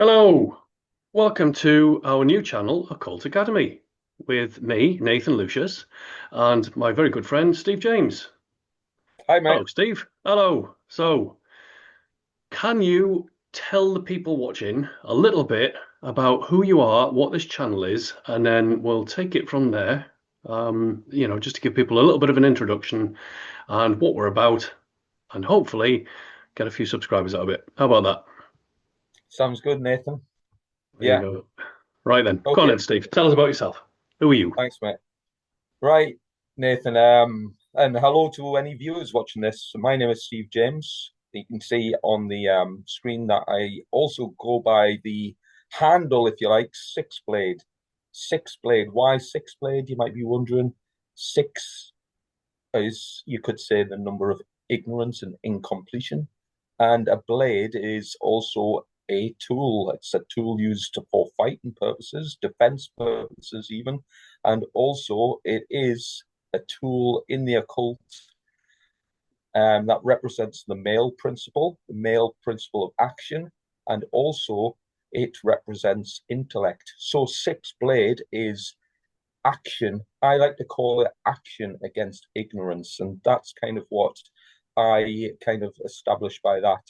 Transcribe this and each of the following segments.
Hello, welcome to our new channel, Occult Academy, with me, Nathan Lucius, and my very good friend, Steve James. Hi, mate. Hello, Steve. Hello. So, can you tell the people watching a little bit about who you are, what this channel is, and then we'll take it from there. Just to give people a little bit of an introduction and what we're about, and hopefully get a few subscribers out of it. How about that? Sounds good, Nathan. There you Yeah. go. Right then, go on Okay. then, Steve. Tell us about yourself. Who are you? Thanks, mate. Right, Nathan. And hello to any viewers watching this. My name is Steve James. You can see on the screen that I also go by the handle, if you like, Six Blade. Six Blade. Why Six Blade? You might be wondering. Six is, you could say, the number of ignorance and incompletion. And a blade is also a tool. It's a tool used for fighting purposes, defense purposes, even. And also, it is a tool in the occult that represents the male principle of action, and also it represents intellect. So, six blade is action. I like to call it action against ignorance, and that's kind of what I kind of established by that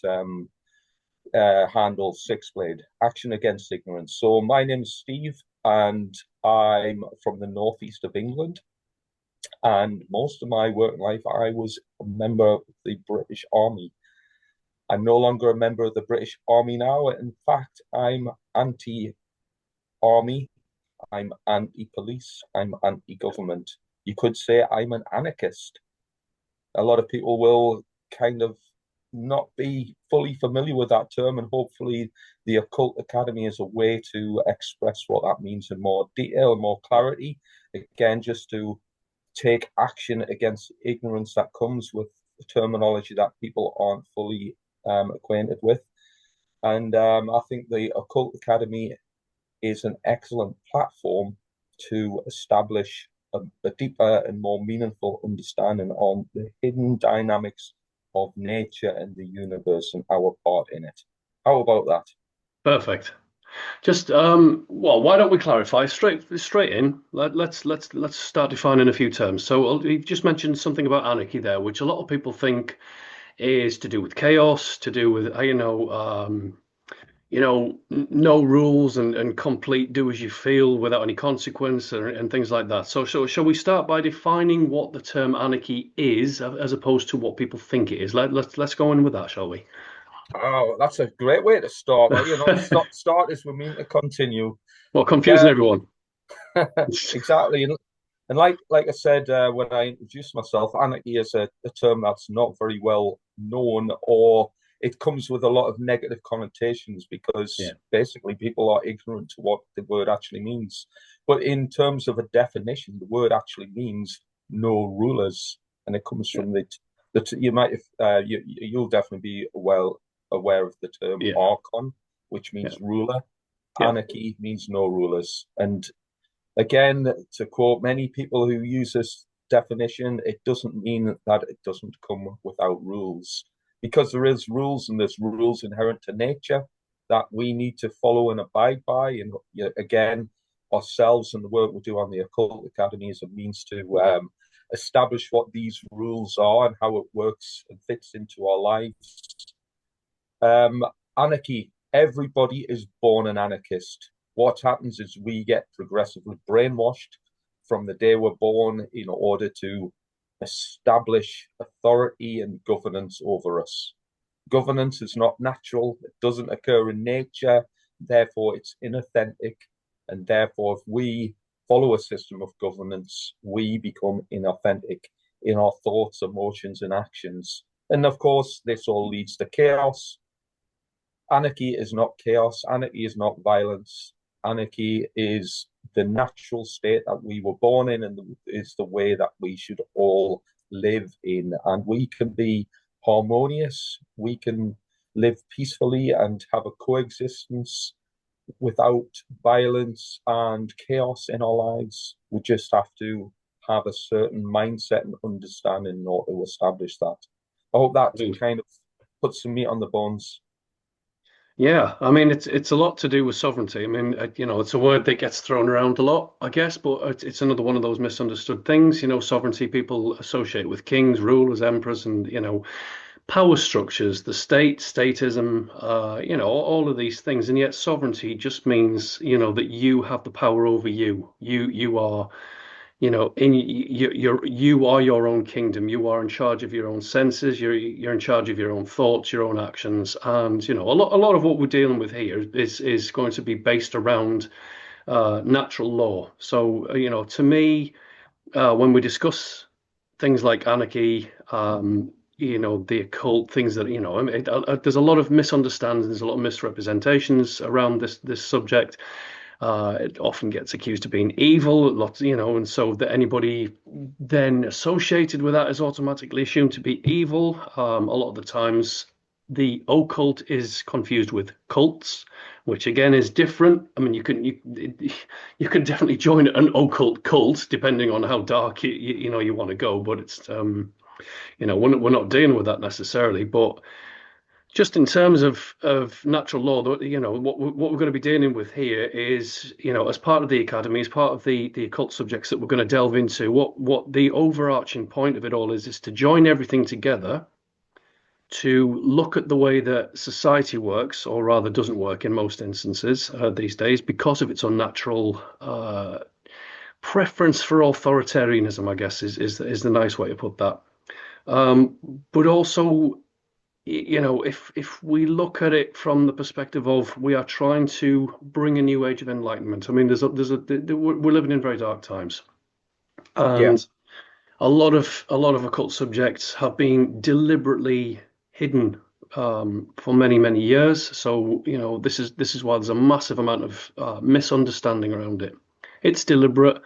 handle Six Blade, action against ignorance. So my name's Steve, and I'm from the northeast of England. And most of my working life, I was a member of the British Army. I'm no longer a member of the British Army now. In fact, I'm anti-army. I'm anti-police. I'm anti-government. You could say I'm an anarchist. A lot of people will kind of not be fully familiar with that term, and hopefully the Occult Academy is a way to express what that means in more detail and more clarity. Again, just to take action against ignorance that comes with terminology that people aren't fully acquainted with. And I think the Occult Academy is an excellent platform to establish a deeper and more meaningful understanding on the hidden dynamics of nature and the universe and our part in it. How about that? Perfect. Just well, why don't we clarify straight in? Let's start defining a few terms. So you've just mentioned something about anarchy there, which a lot of people think is to do with chaos, to do with no rules and complete do as you feel without any consequence and things like that. So shall we start by defining what the term anarchy is as opposed to what people think it is? Let's go in with that, shall we? Oh, that's a great way to start. Well, start as we mean to continue. Well, confusing Yeah, everyone. exactly. And like I said when I introduced myself, anarchy is a term that's not very well known, or it comes with a lot of negative connotations Yeah, because basically people are ignorant to what the word actually means. But in terms of a definition, the word actually means no rulers, and it comes yeah, from the you might have you'll definitely be well aware of the term yeah, archon, which yeah, means ruler. yeah. Anarchy means no rulers, and again, to quote many people who use this definition, it doesn't mean that it doesn't come without rules, because there is rules, and there's rules inherent to nature that we need to follow and abide by. And again, ourselves and the work we do on the Occult Academy is a means to establish what these rules are and how it works and fits into our lives. Um, Anarchy. Everybody is born an anarchist. What happens is we get progressively brainwashed from the day we're born in order to establish authority and governance over us. Governance is not natural, it doesn't occur in nature, therefore, it's inauthentic. And therefore, if we follow a system of governance, we become inauthentic in our thoughts, emotions, and actions. And of course, this all leads to chaos. Anarchy is not chaos. Anarchy is not violence. Anarchy is the natural state that we were born in, and is the way that we should all live in. And we can be harmonious. We can live peacefully and have a coexistence without violence and chaos in our lives. We just have to have a certain mindset and understanding in order to establish that. I hope that kind of puts some meat on the bones. Yeah, I mean it's a lot to do with sovereignty. I mean, it's a word that gets thrown around a lot, I guess, but it's another one of those misunderstood things. Sovereignty people associate with kings, rulers, emperors, and power structures, the state, statism, all of these things. And yet sovereignty just means, that you have the power over you. You are, you are your own kingdom. You are in charge of your own senses. You're in charge of your own thoughts, your own actions. And, a lot of what we're dealing with here is going to be based around natural law. So, to me, when we discuss things like anarchy, the occult, things that, I mean, there's a lot of misunderstandings, there's a lot of misrepresentations around this subject. It often gets accused of being evil, lots, and so that anybody then associated with that is automatically assumed to be evil. A lot of the times, the occult is confused with cults, which again is different. I mean, you can definitely join an occult cult depending on how dark you want to go, but it's we're not dealing with that necessarily. But just in terms of natural law, what we're going to be dealing with here is, as part of the academy, as part of the occult subjects that we're going to delve into, what the overarching point of it all is to join everything together to look at the way that society works, or rather doesn't work in most instances these days, because of its unnatural preference for authoritarianism, I guess is the nice way to put that. But also, if we look at it from the perspective of we are trying to bring a new age of enlightenment. I mean, we're living in very dark times, Yeah, and a lot of occult subjects have been deliberately hidden for many many years. So this is why there's a massive amount of misunderstanding around it. It's deliberate.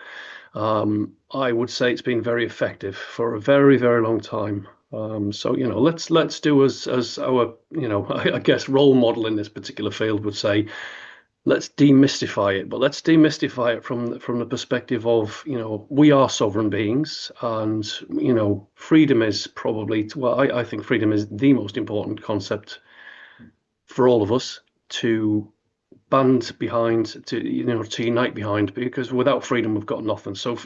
I would say it's been very effective for a very, very long time. So let's do as our I guess role model in this particular field would say. Let's demystify it, but let's demystify it from the perspective of we are sovereign beings, and freedom is probably well, I think freedom is the most important concept for all of us to band behind, to unite behind, because without freedom we've got nothing. So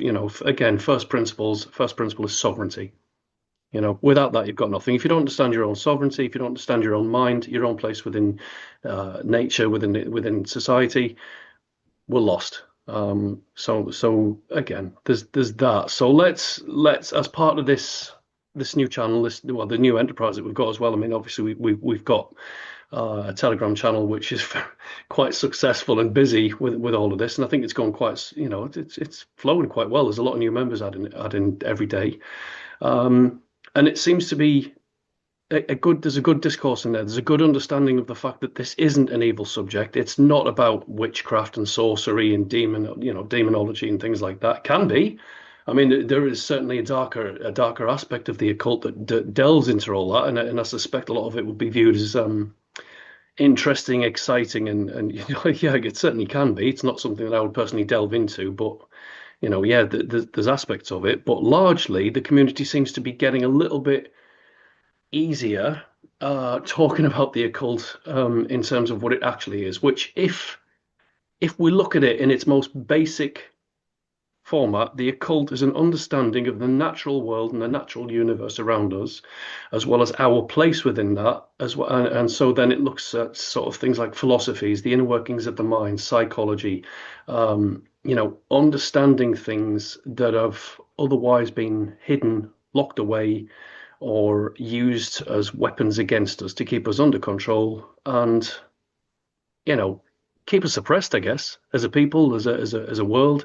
again, first principle is sovereignty. Without that you've got nothing. If you don't understand your own sovereignty, if you don't understand your own mind, your own place within nature, within society, we're lost. So again, there's that. So let's as part of this new channel, the new enterprise that we've got as well. I mean, obviously we've got a Telegram channel which is quite successful and busy with all of this, and I think it's gone quite, it's flowing quite well. There's a lot of new members adding every day, and it seems to be there's a good discourse in there. There's a good understanding of the fact that this isn't an evil subject. It's not about witchcraft and sorcery and demonology and things like that. It can be. I mean, there is certainly a darker aspect of the occult that delves into all that, and I suspect a lot of it would be viewed as interesting, exciting, and yeah, it certainly can be. It's not something that I would personally delve into, but yeah, there's aspects of it. But largely, the community seems to be getting a little bit easier talking about the occult in terms of what it actually is. Which, if we look at it in its most basic format, the occult is an understanding of the natural world and the natural universe around us, as well as our place within that, as well. And so then it looks at sort of things like philosophies, the inner workings of the mind, psychology, understanding things that have otherwise been hidden, locked away, or used as weapons against us to keep us under control and, you know, keep us suppressed, I guess, as a people, as a world,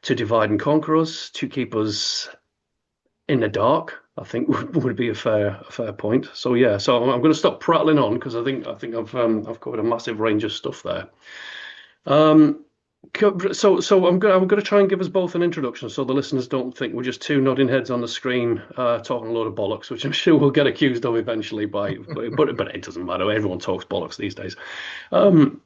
to divide and conquer us, to keep us in the dark. I think would be a fair point. So yeah, so I'm going to stop prattling on because I think I've covered a massive range of stuff there. Um, so I'm going to try and give us both an introduction so the listeners don't think we're just two nodding heads on the screen talking a load of bollocks, which I'm sure we'll get accused of eventually but it doesn't matter. Everyone talks bollocks these days. Um,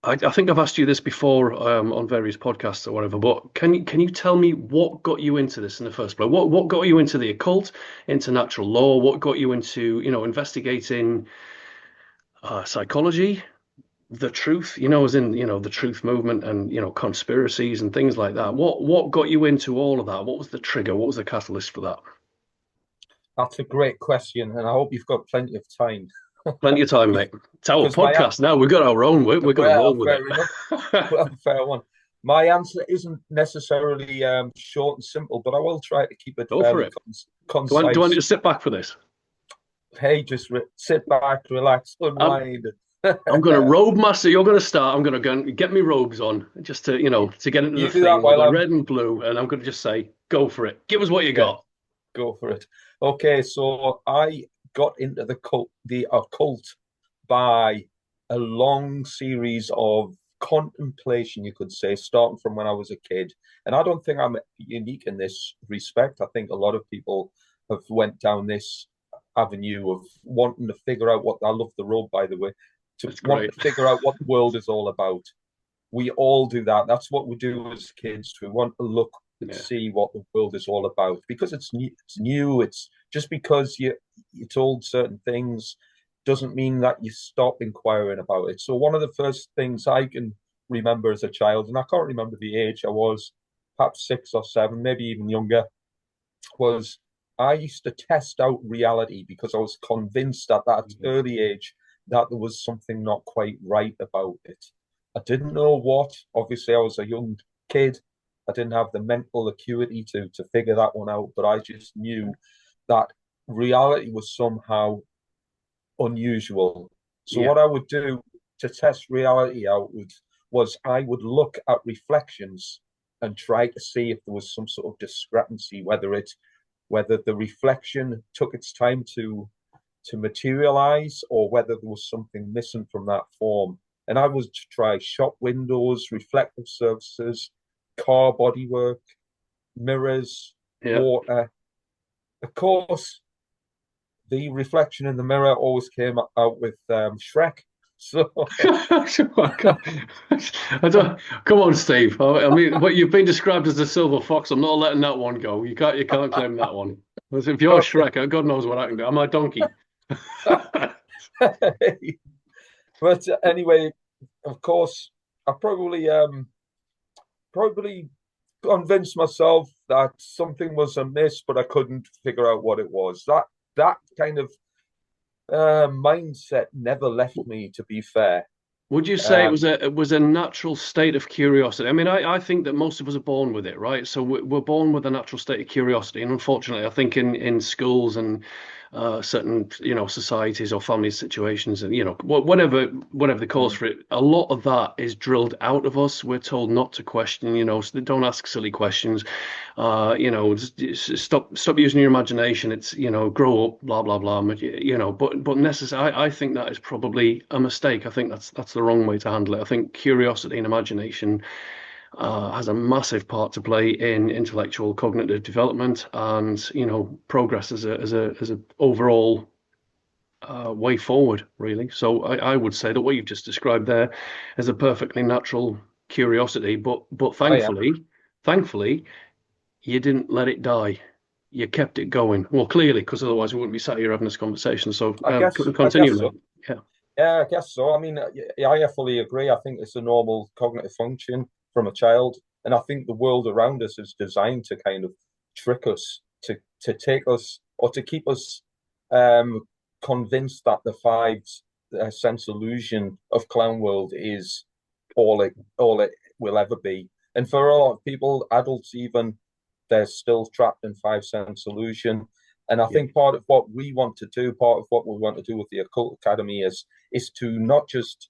I think I've asked you this before on various podcasts or whatever, but can you tell me what got you into this in the first place? What got you into the occult, into natural law? What got you into investigating Psychology, the truth, as in, the truth movement and, conspiracies and things like that. What got you into all of that? What was the trigger? What was the catalyst for that? That's a great question, and I hope you've got plenty of time. Plenty of time, mate. It's our Because my podcast now. We've got our own. We're going to roll well, with it. fair enough. Well, fair one. My answer isn't necessarily short and simple, but I will try to keep it Go for fairly it. Do I need concise. to sit back for this? Hey, sit back, relax, I'm unwind. I'm going to robe master. You're going to start. I'm going to go and get me robes on just to, to get into the You do that theme of while the I'm red and blue. And I'm going to just say, go for it. Give us what you yeah, got. go for it. Okay, so I got into the occult by a long series of contemplation, you could say, starting from when I was a kid. And I don't think I'm unique in this respect. I think a lot of people have went down this avenue of wanting to figure out what I love the road, by the way, to That's want great. to figure out what the world is all about. We all do that. That's what we do as kids. We want to look and Yeah. see what the world is all about because it's new. It's new. It's just because you're told certain things doesn't mean that you stop inquiring about it. So one of the first things I can remember as a child, and I can't remember the age I was, perhaps 6 or 7, maybe even younger, was I used to test out reality because I was convinced at that Mhm. early age that there was something not quite right about it. I didn't know what. Obviously, I was a young kid. I didn't have the mental acuity to figure that one out, but I just knew that reality was somehow unusual. So Yeah. what I would do to test reality out was I would look at reflections and try to see if there was some sort of discrepancy, whether the reflection took its time to materialize or whether there was something missing from that form. And I would try shop windows, reflective surfaces, car bodywork, mirrors, Yeah. water. Of course, the reflection in the mirror always came out with Shrek. So I can't- I don't, come on, Steve. I mean, what you've been described as the silver fox. I'm not letting that one go. You can't claim that one. If you're okay. Shrek, God knows what I can do. I'm a donkey. But anyway, of course, I probably convinced myself that something was amiss, but I couldn't figure out what it was. That kind of mindset never left me, to be fair. Would you say it was Um, a natural state of curiosity? I mean, I think that most of us are born with it, right? So we're born with a natural state of curiosity, and unfortunately, I think in schools and certain societies or family situations, and whatever the cause mm, for it, a lot of that is drilled out of us. We're told not to question, so they don't ask silly questions. Just stop using your imagination. It's grow up, blah blah blah. But necessary. I think that is probably a mistake. I think that's the wrong way to handle it. I think curiosity and imagination has a massive part to play in intellectual cognitive development and progress as a overall way forward, really. So I would say that what you've just described there is a perfectly natural curiosity, but oh yeah, thankfully you didn't let it die. You kept it going. Well, clearly, because otherwise we wouldn't be sat here having this conversation. So I continue, guess so. mate. Yeah, Yeah, I guess so. I mean, yeah, I fully agree. I think it's a normal cognitive function from a child, and I think the world around us is designed to kind of trick us, to take us or to keep us um, convinced that the five sense illusion of clown world is all it will ever be. And for a lot of people, adults even, they're still trapped in five sense illusion. And I yeah, think part of what we want to do, part of what we want to do with the Occult Academy is to not just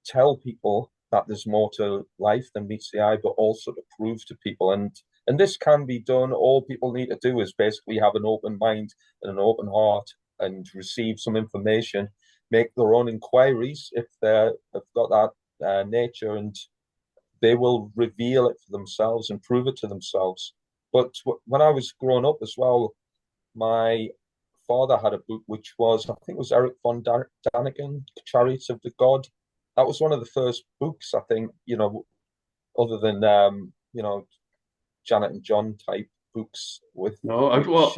tell people that there's more to life than meets the eye, but also to prove to people. And this can be done. All people need to do is basically have an open mind and an open heart and receive some information, make their own inquiries if they've got that nature, and they will reveal it for themselves and prove it to themselves. But when I was growing up as well, my father had a book which was, I think it was Eric von Daniken, Chariots of the God. That was one of the first books, I think, other than, Janet and John type books with no, which,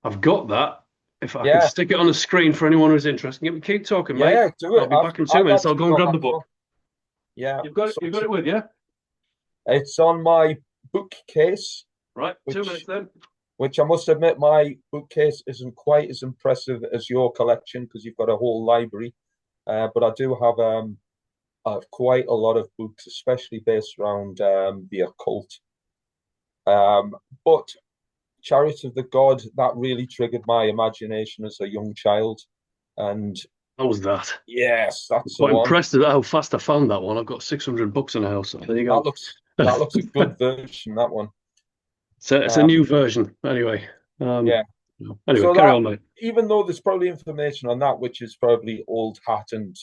I've got that. If I can Yeah, stick it on the screen for anyone who's interested, keep talking, mate. yeah, do I'll it. be back in two I've minutes. I'll actually go and got grab that the as book. well. Yeah, so You've got it with you, it's on my bookcase, right? 2 minutes which then. which I must admit my bookcase isn't quite as impressive as your collection because you've got a whole library. But I have quite a lot of books, especially based around the occult. Um, but Chariot of the God, that really triggered my imagination as a young child. And How was that? yes, that's the Quite one. impressed at how fast I found that one. I've got 600 books in the house. So there you That go. looks that looks a good version, that one. So it's a Um, new version, anyway. yeah. Anyway, So carry that on, mate. even though there's probably information on that which is probably old hat, and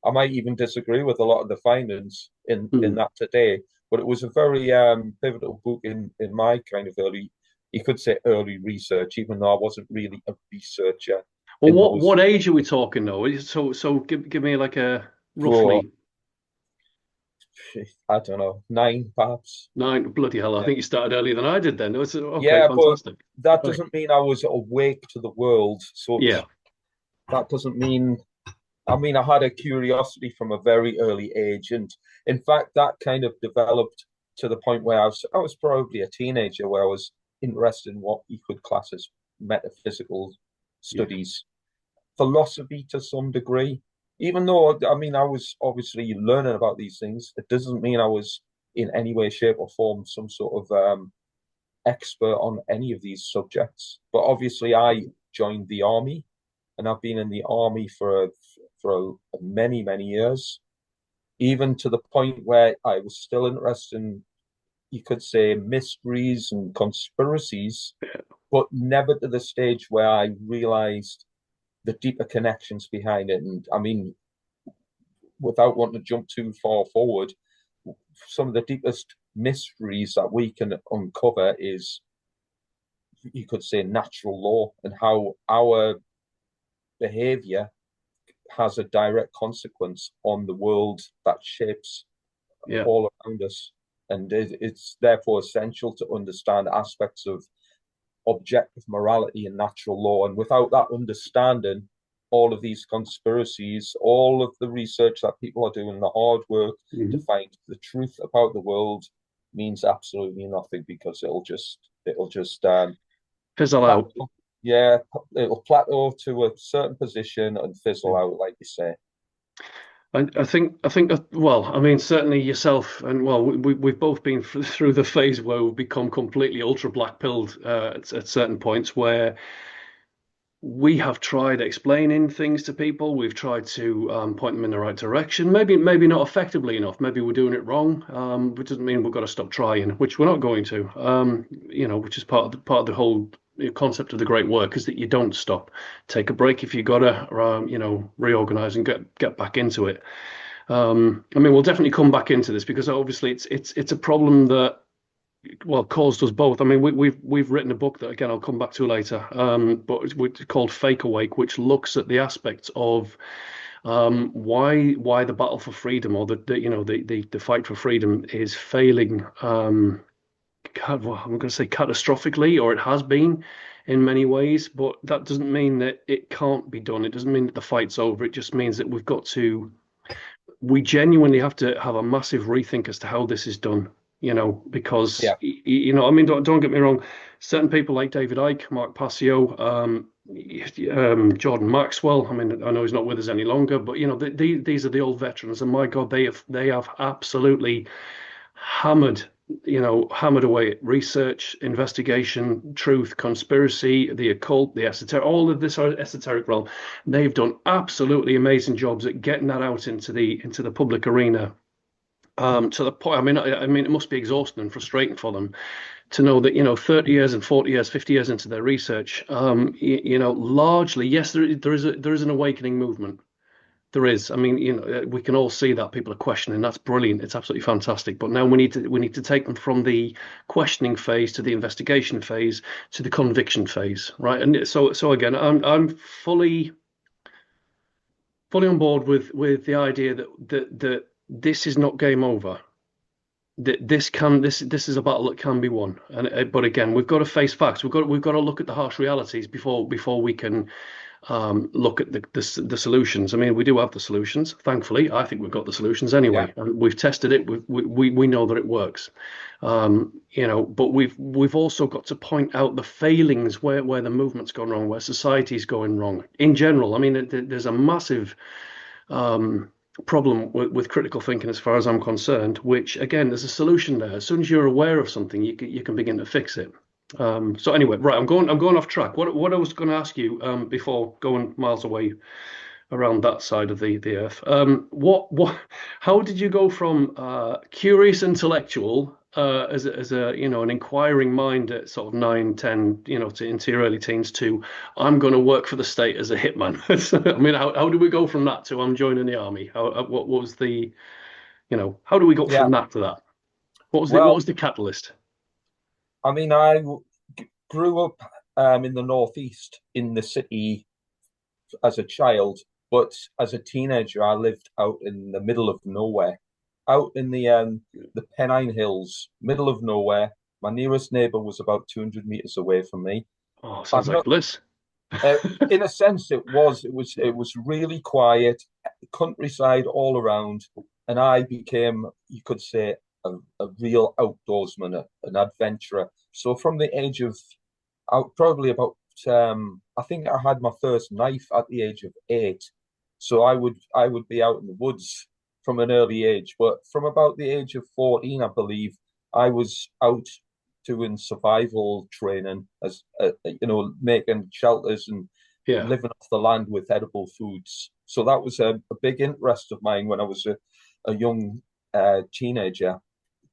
I might even disagree with a lot of the findings in Hmm. that today, but it was a very pivotal book in my kind of early, you could say early research, even though I wasn't really a researcher Well, in what those age are we talking though? So give me like a for roughly I don't know, nine perhaps. nine. Bloody hell! I Yeah. think you started earlier than I did. Then it was okay, Yeah, but fantastic. that Right. doesn't mean I was awake to the world. So Yeah, that doesn't mean I mean, I had a curiosity from a very early age, and in fact, that kind of developed to the point where I was probably a teenager where I was interested in what you could class as metaphysical yeah. studies, philosophy to some degree. Even though I mean, I was obviously learning about these things, it doesn't mean I was in any way, shape, or form some sort of expert on any of these subjects. But obviously, I joined the army, and I've been in the army for many years, even to the point where I was still interested in, you could say, mysteries and conspiracies, but never to the stage where I realized the deeper connections behind it. And I mean, without wanting to jump too far forward, some of the deepest mysteries that we can uncover is, you could say, natural law and how our behavior has a direct consequence on the world that shapes Yeah. all around us. And it's therefore essential to understand aspects of objective morality and natural law. And without that understanding, all of these conspiracies, all of the research that people are doing, the hard work to Mhm. find the truth about the world means absolutely nothing because it'll just Fizzle out. plateau. Yeah, it'll plateau to a certain position and fizzle Yeah. out, like you say. I think well, I mean, certainly yourself and well, we've both been through the phase where we've become completely ultra black pilled at certain points where we have tried explaining things to people. We've tried to point them in the right direction. Maybe not effectively enough. Maybe we're doing it wrong. Which doesn't mean we've got to stop trying, which we're not going to. Which is part of the whole concept of the great work is that you don't stop. Take a break if you gotta, reorganize and get back into it. I mean, we'll definitely come back into this because obviously it's a problem that well caused us both. I mean, we've written a book that again I'll come back to later, but it's called Fake Awake, which looks at the aspects of why the battle for freedom or the fight for freedom is failing. Well, I'm going to say catastrophically, or it has been in many ways, but that doesn't mean that it can't be done. It doesn't mean that the fight's over. It just means that we genuinely have to have a massive rethink as to how this is done, because, Yeah, I mean, don't get me wrong, certain people like David Icke, Mark Passio, Jordan Maxwell, I mean, I know he's not with us any longer, but, these are the old veterans, and my God, they have absolutely hammered, hammered away at research, investigation, truth, conspiracy, the occult, the esoteric, all of this esoteric realm. They've done absolutely amazing jobs at getting that out into the public arena. To the point, I mean, it must be exhausting and frustrating for them to know that 30 years and 40 years, 50 years into their research, largely, yes, there is an awakening movement. There is. I mean, we can all see that people are questioning. That's brilliant. It's absolutely fantastic. But now we need to take them from the questioning phase to the investigation phase to the conviction phase, right? And so again, I'm fully on board with the idea that this is not game over. This is a battle that can be won, and but again, we've got to face facts. We've got to look at the harsh realities before we can look at the solutions. I mean, we do have the solutions. Thankfully, I think we've got the solutions Yeah, anyway, and we've tested it. We know that it works. But we've also got to point out the failings where the movement's gone wrong, where society's going wrong in general. I mean, there's a massive um, problem with critical thinking, as far as I'm concerned. Which again, there's a solution there. As soon as you're aware of something, you can begin to fix it. So anyway, right, I'm going off track. What I was going to ask you before going miles away around that side of the earth, how did you go from curious intellectual as a an inquiring mind at sort of 9, 10, into your early teens to I'm going to work for the state as a hitman? I mean, how do we go from that to I'm joining the army? What was how do we go yeah. from that to that? What Well, was the catalyst? I mean, grew up in the northeast in the city as a child, but as a teenager, I lived out in the middle of nowhere, out in the Pennine Hills, middle of nowhere. My nearest neighbor was about 200 meters away from me. Oh, sounds I've like not, bliss. uh, in a sense, it was really quiet, countryside all around, and I became, you could say, a real outdoorsman, an adventurer. So from the age of probably about I think I had my first knife at the age of 8. So I would be out in the woods from an early age. But from about the age of 14, I believe, I was out doing survival training as making shelters and Yeah. living off the land with edible foods. So that was a big interest of mine when I was a young teenager.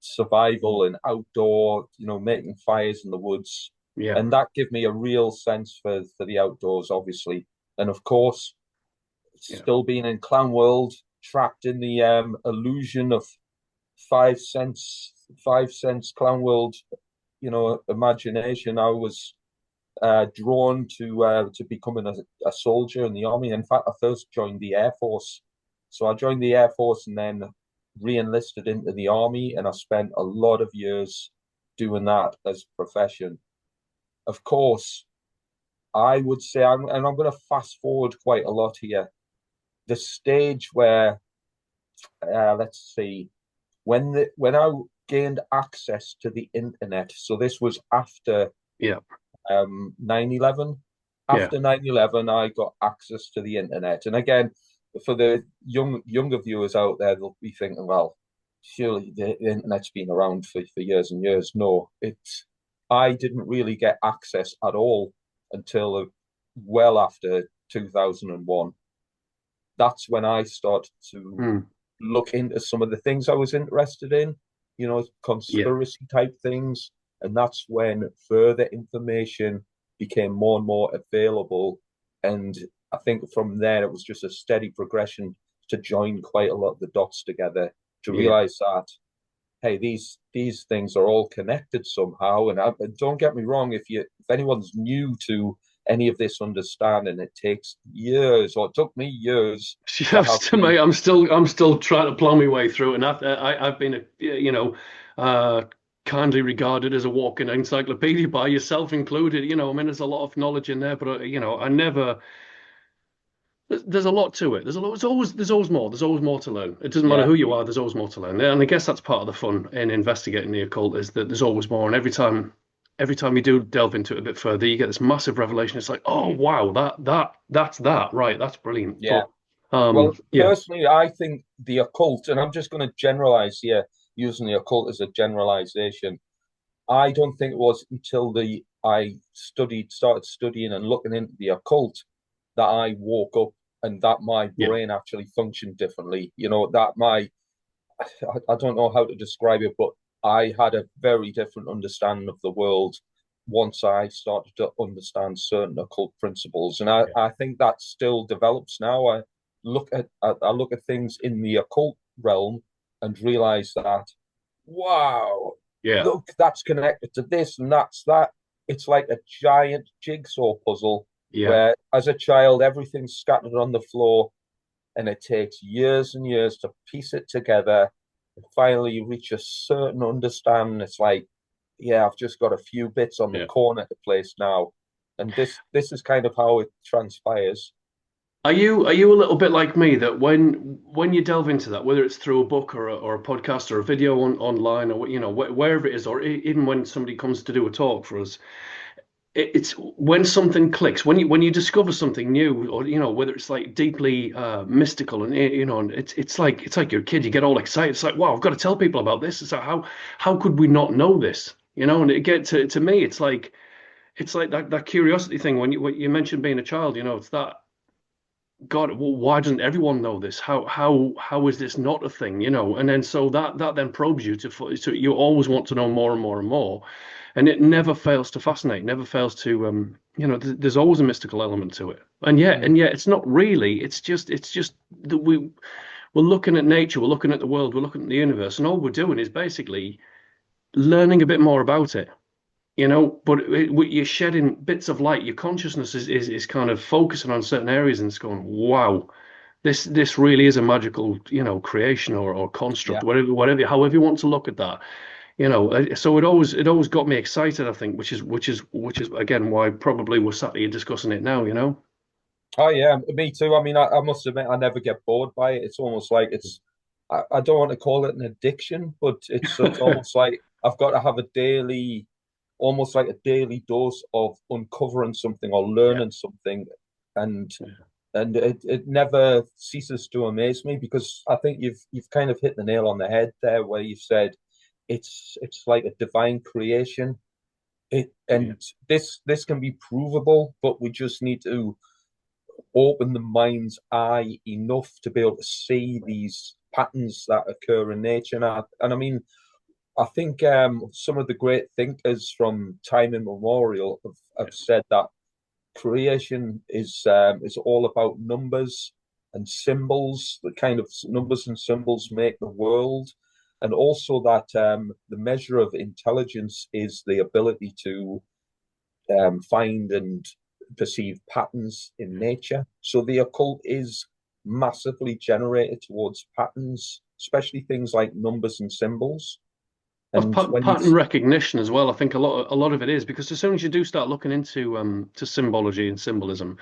Survival and outdoor, making fires in the woods, Yeah. and that gave me a real sense for the outdoors, obviously. And of course, Yeah. still being in clown world, trapped in the illusion of 5 cents clown world, imagination. I was drawn to becoming a soldier in the army. In fact, I first joined the Air Force. So I joined the Air Force and then re-enlisted into the army, and I spent a lot of years doing that as a profession. Of course, I would say, and I'm going to fast forward quite a lot here. The stage where, let's see, when I gained access to the internet. So this was after Yeah. 9/11. Yeah. After 9/11, I got access to the internet. And again, for the younger viewers out there, they'll be thinking, well, surely the internet's been around for years and years. No, I didn't really get access at all until well after 2001. That's when I started to Mm. look into some of the things I was interested in, Yeah. conspiracy type things. And that's when further information became more and more available. And I think from there, it was just a steady progression to join quite a lot of the dots together to Yeah. realize that, hey, these things are all connected somehow. And don't get me wrong, if anyone's new to any of this understanding, it takes years, or it took me years to have the Mate, I'm still trying to plow my way through, and I've been uh, kindly regarded as a walking encyclopedia by yourself included. I mean, there's a lot of knowledge in there, but I never. There's a lot to it. There's always more. There's always more to learn. It doesn't matter yeah, who you are. There's always more to learn, and I guess that's part of the fun in investigating the occult is that there's always more. And every time you do delve into it a bit further, you get this massive revelation. It's like, oh wow, that's that, right? That's brilliant. yeah. But Well, yeah, personally, I think the occult, and I'm just going to generalize here, using the occult as a generalization. I don't think it was until the I started studying and looking into the occult that I woke up and that my yeah, brain actually functioned differently. That I don't know how to describe it, but I had a very different understanding of the world once I started to understand certain occult principles, and I, yeah, I think that still develops now. I look at things in the occult realm and realize that, wow, yeah, look, that's connected to this and that's that. It's like a giant jigsaw puzzle yeah, where, as a child, everything's scattered on the floor, and it takes years and years to piece it together. Finally you reach a certain understanding. It's like, yeah, I've just got a few bits on the Yeah. corner to place now. And this is kind of how it transpires. Are you a little bit like me that when you delve into that, whether it's through a book or a podcast or a video online or wherever it is, or even when somebody comes to do a talk for us, it's when something clicks, when you discover something new, or whether it's like deeply mystical, and and it's like your kid, you get all excited. It's like, wow, I've got to tell people about this. It's like, how could we not know this? And it get to me, it's like that curiosity thing when you mentioned being a child. It's that. God, well, why doesn't everyone know this? How is this not a thing? And then so that then probes you to you always want to know more and more and more, and it never fails to fascinate, never fails to there's always a mystical element to it, and yet it's not really. It's just that we're looking at nature, we're looking at the world, we're looking at the universe, and all we're doing is basically learning a bit more about it. But you're shedding bits of light. Your consciousness is kind of focusing on certain areas, and it's going, wow, this really is a magical, creation or construct, Yeah. however you want to look at that. So it always got me excited, I think, which is again why probably we're sat here discussing it now. Oh yeah, me too. I mean, I must admit, I never get bored by it. It's almost like I don't want to call it an addiction, but it's almost like I've got to have a daily, almost like a daily dose of uncovering something or Yeah. learning something, and it never ceases to amaze me because I think you've kind of hit the nail on the head there where you've said it's like a divine creation. Yeah. And this can be provable, but we just need to open the mind's eye enough to be able to see these patterns that occur in nature. And I mean, I think some of the great thinkers from time immemorial have said that creation is all about numbers and symbols. The kind of numbers and symbols make the world, and also that the measure of intelligence is the ability to find and perceive patterns in nature. So the occult is massively generated towards patterns, especially things like numbers and symbols. Of And when you, pattern recognition as well, I think a lot of it is because as soon as you do start looking into to symbology and symbolism,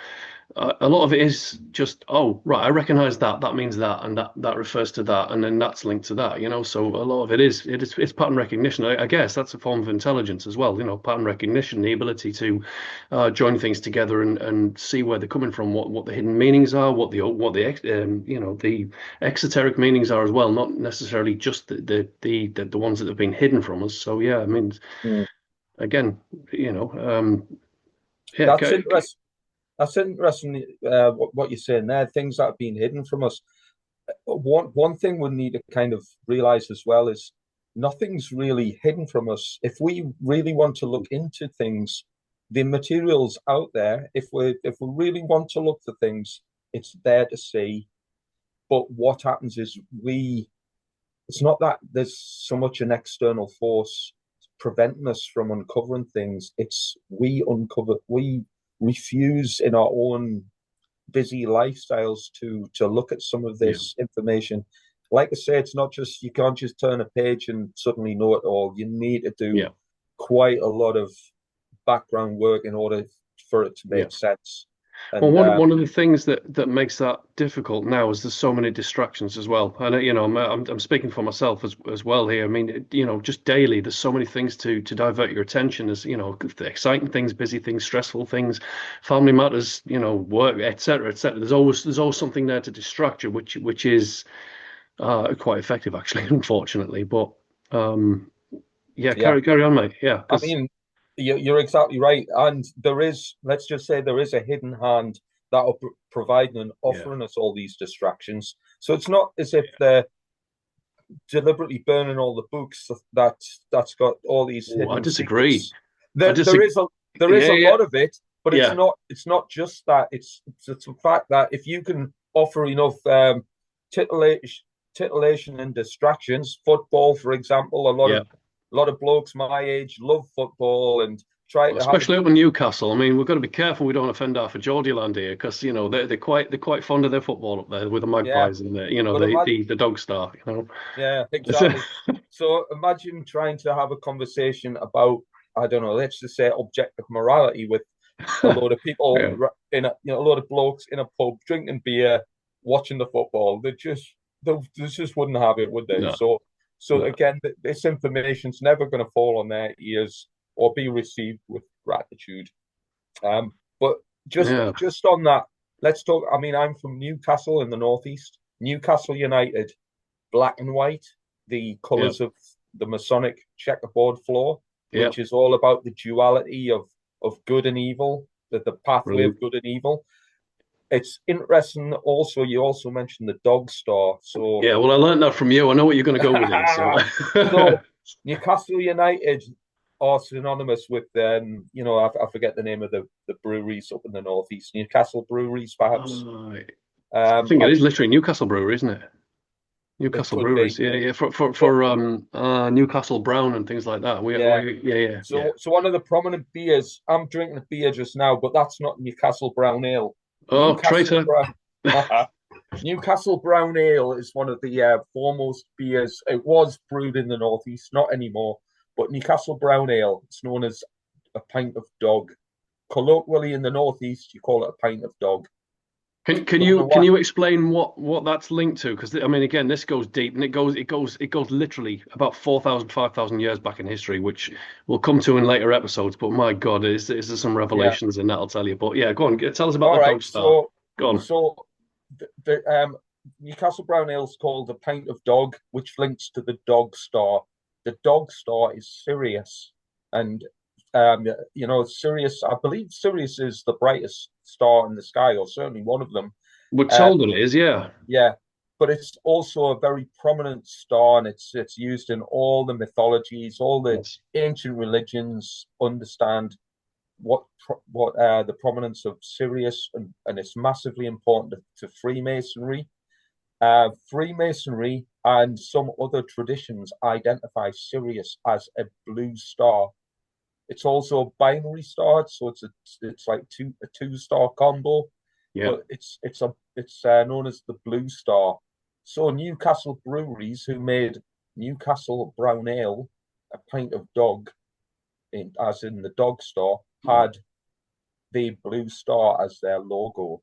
a lot of it is just, oh, right, I recognize that. That means that, and that refers to that, and then that's linked to that. So a lot of it's pattern recognition. I guess that's a form of intelligence as well. Pattern recognition, the ability to join things together and see where they're coming from, what the hidden meanings are, the exoteric meanings are as well, not necessarily just the ones that have been hidden from us. So yeah, I mean, mm, again, you know, yeah, that's interesting. That's interesting. What you're saying there, things that have been hidden from us. One thing we need to kind of realize as well is nothing's really hidden from us. If we really want to look into things, the material's out there. If we really want to look for things, it's there to see. But what happens is it's not that there's so much an external force preventing us from uncovering things. It's we refuse in our own busy lifestyles to look at some of yeah, this information. Like I say, it's not just you can't just turn a page and suddenly know it all. You need to do yeah. quite a lot of background work in order for it to Yeah. make sense. Well, And one of the things that makes that difficult now is there's so many distractions as well. And I'm speaking for myself as well here. I mean, just daily, there's so many things to divert your attention. As the exciting things, busy things, stressful things, family matters, work, etc., etc. There's always something there to distract you, which is quite effective actually, unfortunately. But yeah, yeah, carry on, mate. Yeah, I because mean, you're exactly right. And there is, let's just say, there is a hidden hand that are providing and yeah, offering us all these distractions. So it's not as if they're deliberately burning all the books that's got all these oh, I hidden disagree. secrets. I There disagree. is a Yeah, yeah, lot of it, but yeah, it's not just that. It's a fact that if you can offer enough titillation, titillation and distractions, football, for example, yeah. a lot of blokes my age love football and try Well, to have a especially up in Newcastle. I mean, we've got to be careful we don't offend half of Geordie land here, because they're quite fond of their football up there with the yeah. Magpies and But imagine, the Dog Star. yeah, It's a- exactly. So imagine trying to have a conversation about, I don't know, let's just say objective morality with a load of people yeah, in a, a load of blokes in a pub drinking beer, watching the football. They just wouldn't have it, would they? no, So no, again, this information's never going to fall on their ears or be received with gratitude. But yeah, just on that, let's talk. I mean, I'm from Newcastle in the northeast. Newcastle United, black and white, the yeah, colours of the Masonic checkerboard floor, yeah. which is all about the duality of good and evil, the pathway of Brilliant. good and evil. It's interesting. Also, you also mentioned the dog star. So, Yeah, well, I learned that from you. I know what you're going to go with here. So, so Newcastle United are synonymous with I forget the name of the breweries up in the northeast. Newcastle breweries, perhaps. I think it is literally Newcastle Brewery, isn't it? It Newcastle could be, Breweries. Yeah, yeah. For but Newcastle Brown and things like that. yeah. Yeah, yeah, yeah. So one of the prominent beers. I'm drinking a beer just now, but that's not Newcastle Brown Ale. Oh, Newcastle traitor. Brown. Newcastle Brown Ale is one of the foremost beers. It was brewed in the northeast, not anymore. But Newcastle Brown Ale, it's known as a pint of dog. Colloquially in the northeast, you call it a pint of dog. Can Don't know you why. explain what that's linked to? Because I mean, again, this goes deep, and it goes literally about 4,000, 5,000 years back in history, which we'll come to in later episodes. But my God, is there some Yeah. revelations in that? I'll tell you. But yeah, go on, tell us about All the right. Dog Star. Go on. So the Newcastle Brown Ale is called a pint of dog, which links to the dog star. The dog star is Sirius, and Sirius. I believe Sirius is the brightest star in the sky, or certainly one of them. We're Uh, told it is, yeah. yeah, but it's also a very prominent star, and it's used in all the mythologies, all the Yes. ancient religions understand what the prominence of Sirius, and it's massively important to Freemasonry. Freemasonry and some other traditions identify Sirius as a blue star. It's also a binary star, so it's like a two-star combo, Yeah. but it's known as the blue star. So Newcastle breweries who made Newcastle Brown Ale, a pint of dog, as in the dog star, had the blue star as their logo.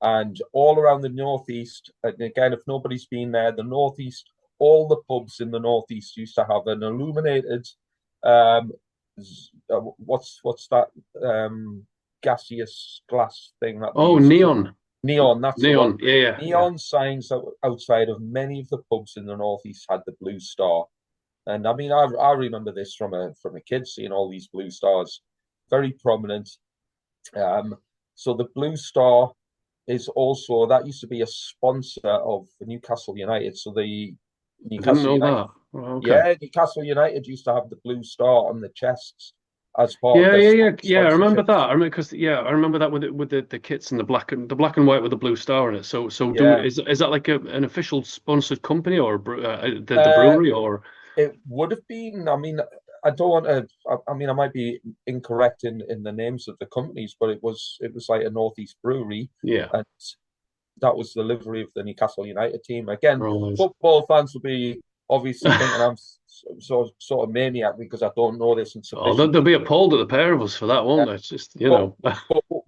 And all around the northeast, and again, if nobody's been there, the northeast, all the pubs in the northeast used to have an illuminated, um, what's that gaseous glass thing that they Oh, use? neon. Neon, that's the one. Neon. Yeah, yeah, yeah. Neon signs outside of many of the pubs in the northeast had the blue star. And I mean, I remember this from a kid seeing all these blue stars, very prominent. Um, so the Blue Star is also that used to be a sponsor of Newcastle United. So the I didn't Newcastle know United, that. Oh, okay. yeah, Newcastle United used to have the Blue Star on the chests as part of Yeah, their yeah, yeah, yeah. I remember that. sponsorships. I remember because I remember that with the kits and the black and white with the blue star in it. So Yeah, is that like an official sponsored company or the uh, brewery or it would have been. I mean, I don't want to. I mean, I might be incorrect in the names of the companies, but it was like a Northeast brewery, yeah, and that was the livery of the Newcastle United team. Again, right. football fans will be obviously thinking I'm sort of maniac because I don't know this Oh, there'll insufficiently. be a poll to the pair of us for that, won't Yeah. there? It's just But but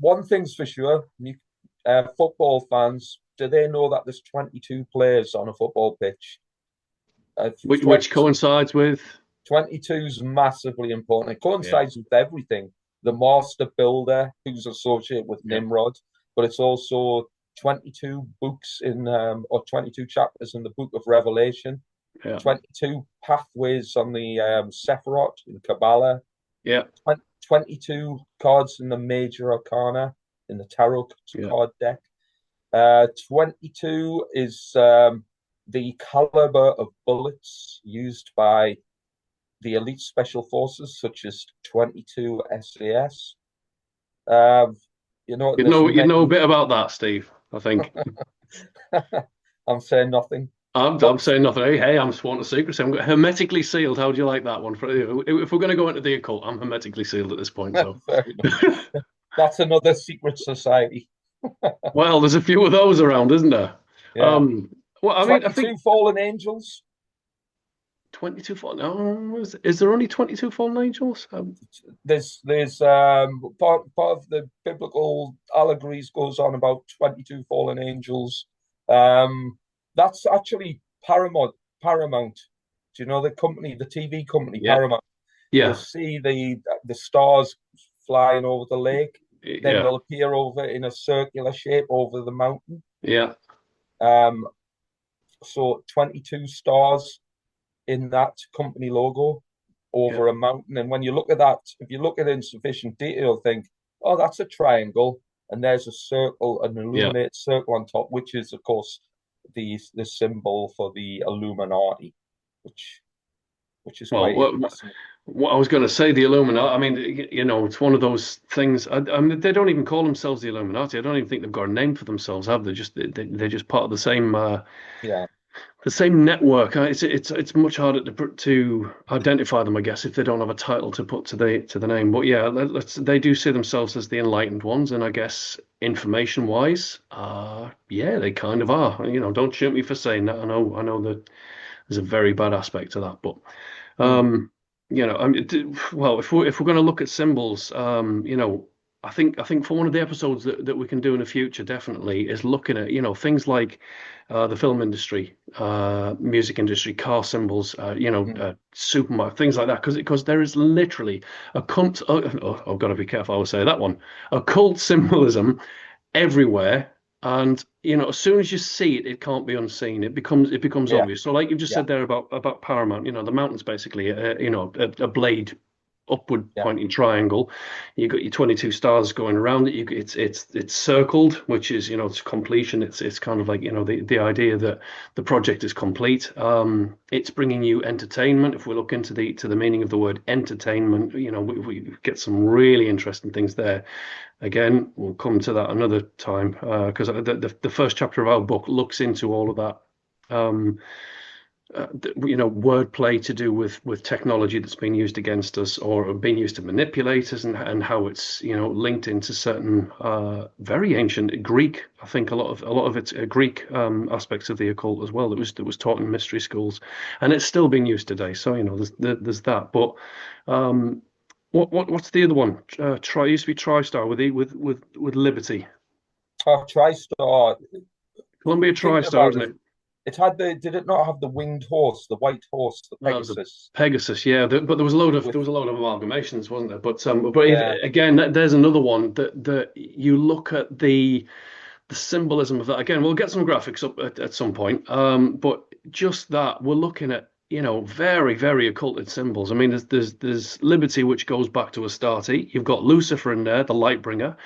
one thing's for sure, football fans, do they know that there's 22 players on a football pitch? which coincides with 22 is massively important. It yeah, coincides with everything. The master builder, who's associated with yeah, Nimrod, but it's also 22 books or 22 chapters in the book of Revelation, yeah, 22 pathways on the Sephiroth in Kabbalah, yeah, 22 cards in the major arcana in the tarot yeah. card deck. 22 is the caliber of bullets used by the elite special forces, such as 22 SAS. Um, You'd there's know a many. bit about that, Steve. I think. I'm saying nothing. I'm But saying nothing. Hey, I'm sworn to secrecy. I'm hermetically sealed. How do you like that one? If we're going to go into the occult, I'm hermetically sealed at this point. So, fair enough. That's another secret society. well, there's a few of those around, isn't there? Yeah. Um, well, I mean, I think 22 fallen angels. 22 fallen. Oh, is there only 22 fallen angels? There's part of the biblical allegories goes on about 22 fallen angels. That's actually Paramount. Do you know the company, the TV company Yeah, Paramount? You'll yeah, see the stars flying over the lake. Then yeah, they'll appear over in a circular shape over the mountain. yeah, Um, so 22 stars in that company logo yeah, over a mountain. And when you look at that, if you look at it in sufficient detail, you'll think, oh, that's a triangle, and there's a circle, an yeah. illuminated circle on top, which is, of course, the symbol for the Illuminati, which which is Well, quite interesting. what I was going to say, the Illuminati. I mean, it's one of those things. I mean, they don't even call themselves the Illuminati. I don't even think they've got a name for themselves, have they? They're just part of Yeah. the same network. It's much harder to identify them, I guess, if they don't have a title to put to the name. But yeah, they do see themselves as the enlightened ones, and I guess information wise, yeah, they kind of are. Don't shoot me for saying that. I know that there's a very bad aspect to that, but. Mm. Um, I mean, well, if we're going to look at symbols, I think for one of the episodes that we can do in the future, definitely is looking at things like the film industry, music industry, car symbols, Mm. supermarket, things like that, because there is literally a cult. I've got to be careful. I will say that one. A cult symbolism everywhere. And as soon as you see it, it can't be unseen. It becomes Yeah. obvious. So, like you've just Yeah. said there about Paramount, the mountain's basically a blade upward Yeah. pointing triangle. You've got your 22 stars going around it. It's circled, which is it's completion. It's kind of like the idea that the project is complete. It's bringing you entertainment. If we look into the meaning of the word entertainment, we get some really interesting things there. Again, we'll come to that another time because the first chapter of our book looks into all of that. Um, wordplay to do with technology that's been used against us or being used to manipulate us, and how it's linked into certain very ancient Greek. I think a lot of it's Greek aspects of the occult as well that was taught in mystery schools, and it's still being used today. So there's that. But what's the other one? Used to be TriStar with Liberty. Oh, TriStar. Columbia Thinking TriStar, about isn't it, it? it had did it not have the winged horse, the white horse, the That was a Pegasus? Pegasus, yeah. But there With was a load of amalgamations, wasn't there? But yeah. again, there's another one that you look at the symbolism of that. Again, we'll get some graphics up at some point. But just that we're looking at very very occulted symbols. I mean, there's Liberty, which goes back to Astarte. You've got Lucifer in there, the light bringer,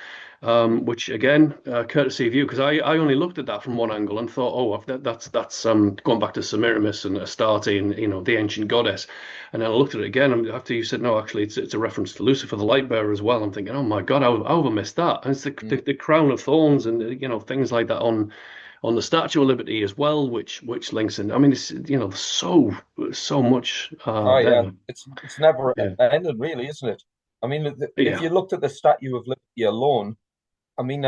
Mm. which again, courtesy of you, because I only looked at that from one angle and thought, oh, that's going back to Semiramis and Astarte and the ancient goddess. And then I looked at it again, and after you said no, actually it's a reference to Lucifer, the light bearer as well. I'm thinking, oh my God, how have I missed that? And it's Mm. the crown of thorns and things like that on the Statue of Liberty as well, which links in. I mean, it's there's so much Oh yeah, there. it's never Yeah, ended, really, isn't it? I mean, if yeah, you looked at the Statue of Liberty alone, I mean,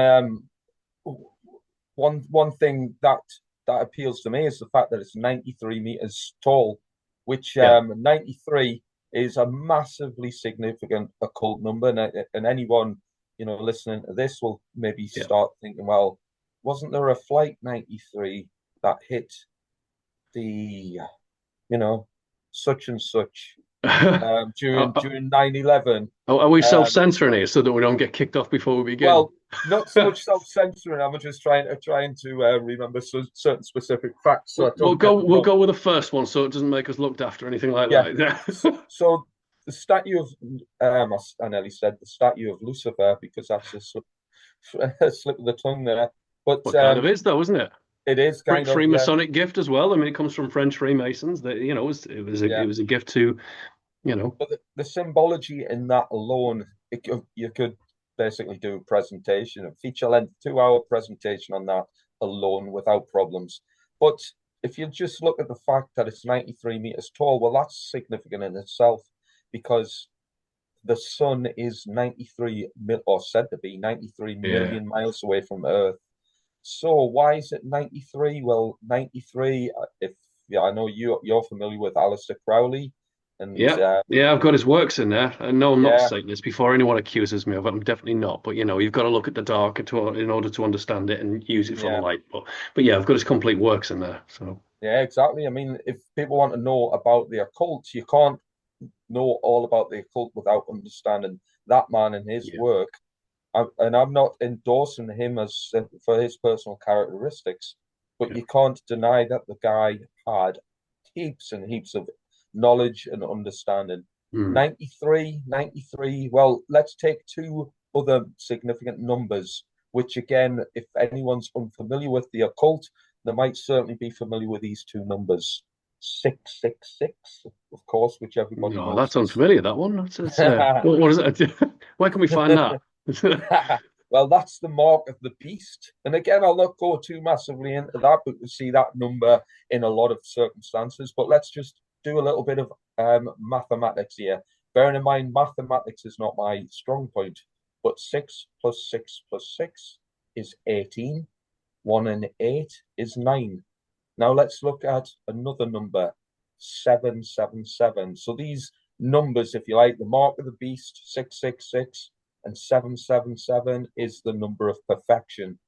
one thing that appeals to me is the fact that it's 93 meters tall, which yeah. 93 is a massively significant occult number, and anyone listening to this will maybe Yeah. start thinking, well, wasn't there a flight 93 that hit the you know such and such Are, during 9/11? are we Um, self-censoring it so that we don't get kicked off before we begin? well, not so much self-censoring. I'm just trying to remember certain specific facts so I We'll don't go. get them We'll wrong. go with the first one, so it doesn't make us look daft or anything like Yeah. that. Yeah. So the statue of I nearly said the statue of Lucifer because that's a slip, a slip of the tongue there, but What kind of is though, isn't it? it is kind of, yeah, Freemasonic gift as well. I mean, it comes from French Freemasons. That it yeah. was a gift to you know. But the symbology in that alone, you could basically do a presentation, a feature length 2 hour presentation on that alone without problems. But if you just look at the fact that it's 93 meters tall, well, that's significant in itself because the sun is 93 mil, or said to be 93 Yeah. million miles away from Earth. So why is it 93? Well, 93, if yeah, I know you're familiar with Aleister Crowley, and Yeah. Yeah, I've got his works in there. And no, I'm not a yeah, Satanist. Before anyone accuses me of it, I'm definitely not. But you've got to look at the dark in order to understand it and use it for the yeah, light. But yeah, I've got his complete works in there. So yeah, exactly. I mean, if people want to know about the occult, you can't know all about the occult without understanding that man and his yeah. work. And I'm not endorsing him as for his personal characteristics, but Yeah. you can't deny that the guy had heaps and heaps of knowledge and understanding. Hmm. 93. Well, let's take two other significant numbers, which again, if anyone's unfamiliar with the occult, they might certainly be familiar with these two numbers. 666, of course, which everybody No, knows that's is. unfamiliar, that one. That's what is it? Where can we find that? Well, that's the mark of the beast. And again, I'll not go too massively into that, but we see that number in a lot of circumstances. But let's just do a little bit of mathematics here. Bearing in mind, mathematics is not my strong point, but 6 plus 6 plus 6 is 18. 1 and 8 is 9. Now let's look at another number, 777. So these numbers, if you like, the mark of the beast, 666, and 777 is the number of perfection.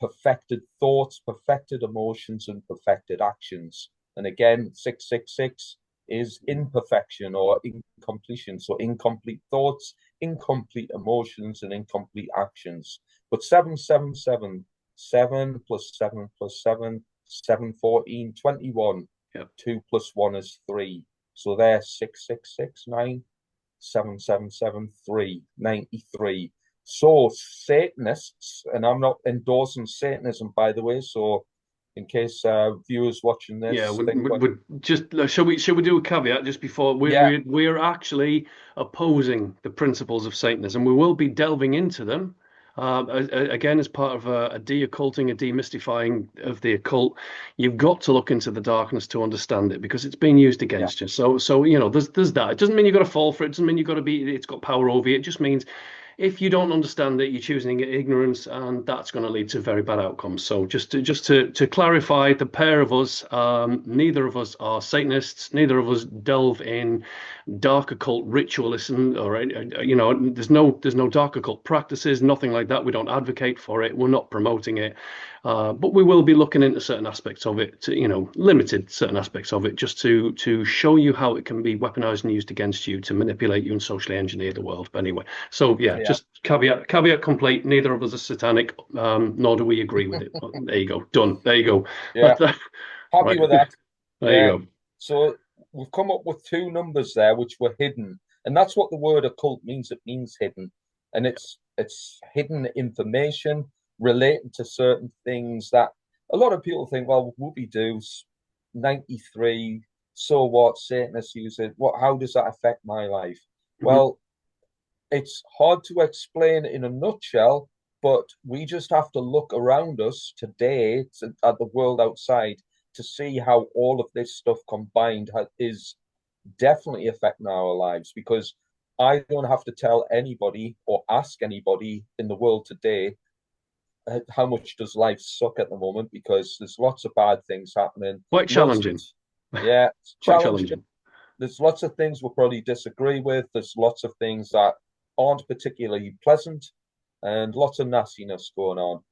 Perfected thoughts, perfected emotions, and perfected actions. And again, 666 is imperfection or incompletion. So incomplete thoughts, incomplete emotions, and incomplete actions. But 777, 7 plus 7 plus 7, 7, 14, 21. Yep. 2 plus 1 is 3. So there's 666, 9, 777, 3, 93. So Satanists, and I'm not endorsing Satanism, by the way. So in case viewers watching Yeah, this we, think, we, well, we just shall we do a caveat just before yeah, we're actually opposing the principles of Satanism. We will be delving into them again as part of a de-occulting, a demystifying of the occult. You've got to look into the darkness to understand it because it's being used yeah, against you. So there's that. It doesn't mean you've got to fall for it. It doesn't mean you've got to be. It's got power over you. It just means if you don't understand it, you're choosing ignorance, and that's going to lead to very bad outcomes. So just to clarify, the pair of us, neither of us are Satanists. Neither of us delve in dark occult ritualism, or there's no dark occult practices, nothing like that. We don't advocate for it. We're not promoting it. But we will be looking into certain aspects of it, limited certain aspects of it, just to show you how it can be weaponized and used against you to manipulate you and socially engineer the world. But anyway, so yeah, yeah, just caveat complete. Neither of us are satanic, nor do we agree with it. But there you go, done. There you go. yeah. Happy Right, with that. there you Yeah. go. So we've come up with two numbers there which were hidden, and that's what the word occult means. It means hidden, and it's hidden information related to certain things that a lot of people think, well, whoopie doos, 93. So what? Satanists use it. What? How does that affect my life? Mhm. Well, it's hard to explain in a nutshell, but we just have to look around us today at the world outside to see how all of this stuff combined is definitely affecting our lives because I don't have to tell anybody or ask anybody in the world today how much does life suck at the moment because there's lots of bad things happening. Quite Loads of, challenging. yeah, it's Quite challenging. challenging. There's lots of things we'll probably disagree with. There's lots of things that aren't particularly pleasant and lots of nastiness going on.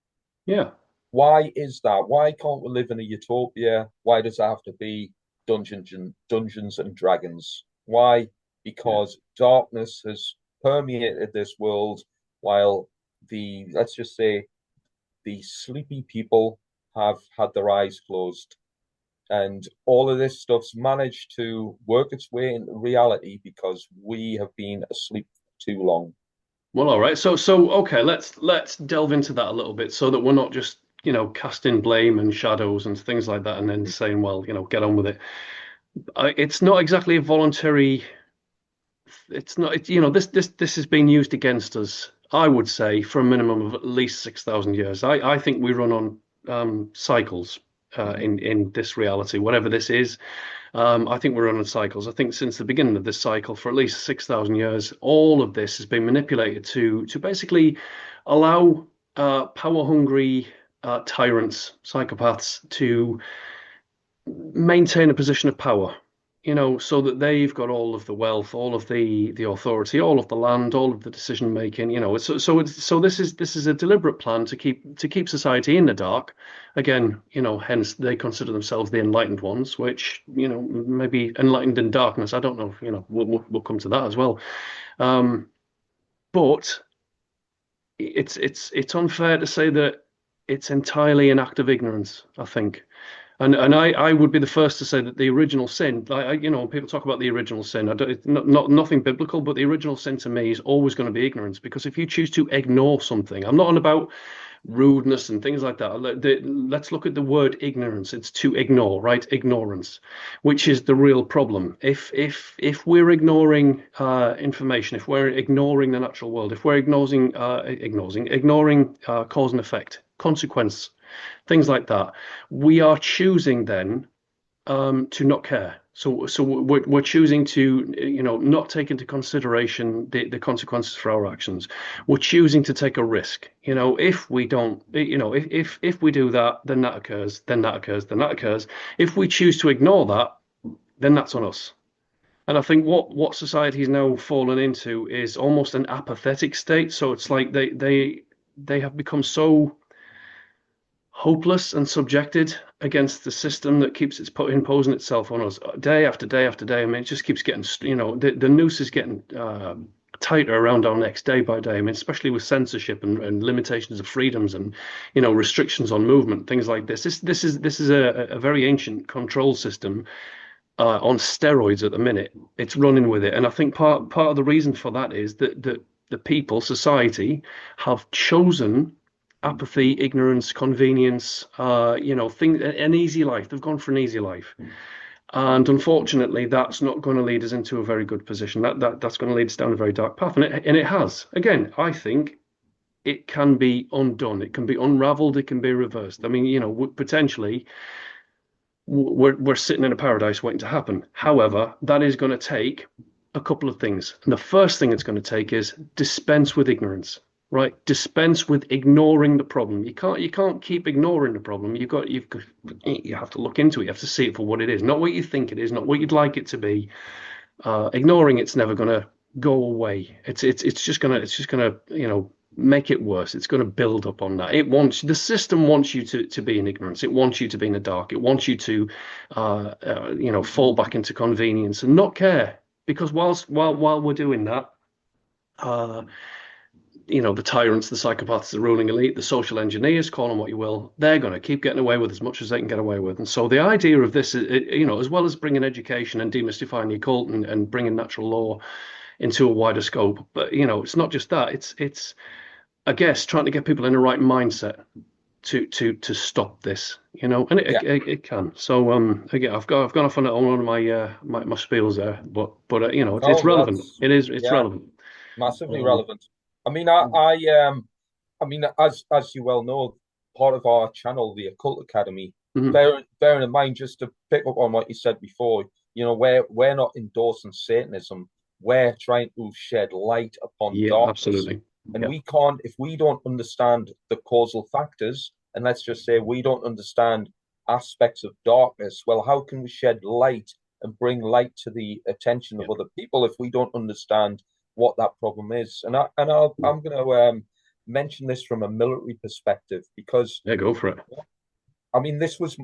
Yeah. Why is that? Why can't we live in a utopia? Why does it have to be Dungeons and Dragons? Why? Yeah. Because darkness has permeated this world while the, let's just say, the sleepy people have had their eyes closed. And all of this stuff's managed to work its way into reality because we have been asleep too long. Well, all right. So okay, let's delve into that a little bit so that we're not just, casting blame and shadows and things like that and then saying, well, get on with it. It's not exactly a voluntary. It's not. This has been used against us. I would say for a minimum of at least 6,000 years. I think we run on cycles. in this reality, whatever this is. I think we're running cycles. I think since the beginning of this cycle, for at least 6,000 years, all of this has been manipulated to basically allow power-hungry tyrants, psychopaths, to maintain a position of power, so that they've got all of the wealth, all of the authority, all of the land, all of the decision making. So this is a deliberate plan to keep society in the dark. Again, hence they consider themselves the enlightened ones, which maybe enlightened in darkness. I don't know. We'll come to that as well. Um, but it's unfair to say that it's entirely an act of ignorance, I think. And I would be the first to say that the original sin, when people talk about the original sin, I don't, it's not nothing biblical, but the original sin to me is always going to be ignorance. Because if you choose to ignore something, I'm not on about rudeness and things like that. Let's look at the word ignorance. It's to ignore, right? Ignorance, which is the real problem. If we're ignoring information, if we're ignoring the natural world, if we're ignoring cause and effect, consequence, things like that, we are choosing then to not care. So we're choosing to not take into consideration the consequences for our actions. We're choosing to take a risk. If we don't, if we do that, then that occurs, then that occurs, then that occurs. If we choose to ignore that, then that's on us. And I think what society has now fallen into is almost an apathetic state. So it's like they have become so hopeless and subjected against the system that keeps imposing itself on us day after day after day. I mean, it just keeps getting, the noose is getting tighter around our necks day by day. I mean, especially with censorship and limitations of freedoms and, restrictions on movement, things like this. This is a very ancient control system on steroids at the minute. It's running with it, and I think part of the reason for that is that the people, society, have chosen apathy, ignorance, convenience, an easy life. They've gone for an easy life. And unfortunately, that's not going to lead us into a very good position. That's going to lead us down a very dark path. And it has. Again, I think it can be undone. It can be unraveled. It can be reversed. I mean, potentially we're sitting in a paradise waiting to happen. However, that is going to take a couple of things. And the first thing it's going to take is dispense with ignorance. Right, dispense with ignoring the problem. You can't keep ignoring the problem. You have to look into it. You have to see it for what it is, not what you think it is, not what you'd like it to be. Ignoring it's never going to go away. It's just gonna make it worse. It's going to build up on that. The system wants you to be in ignorance. It wants you to be in the dark. It wants you to fall back into convenience and not care. Because while we're doing that, the tyrants, the psychopaths, the ruling elite, the social engineers, call them what you will, they're going to keep getting away with as much as they can get away with. And so the idea of this is, as well as bringing education and demystifying the occult and bringing natural law into a wider scope, but it's not just that. It's I guess trying to get people in the right mindset to stop this, and Yeah. it can. So again, I've gone off on one of my spiels there, but it's Oh, relevant. that's It's yeah, relevant. massively Um, relevant. I mean, I mean, as you well know, part of our channel, the Occult Academy, mhm. bearing in mind, just to pick up on what you said before, we're not endorsing Satanism. We're trying to shed light upon Yeah, darkness. absolutely. And Yeah. we can't, if we don't understand the causal factors, and let's just say we don't understand aspects of darkness, well, how can we shed light and bring light to the attention Yeah. of other people if we don't understand what that problem is? I'm going to mention this from a military perspective because Yeah, go for it. I mean this was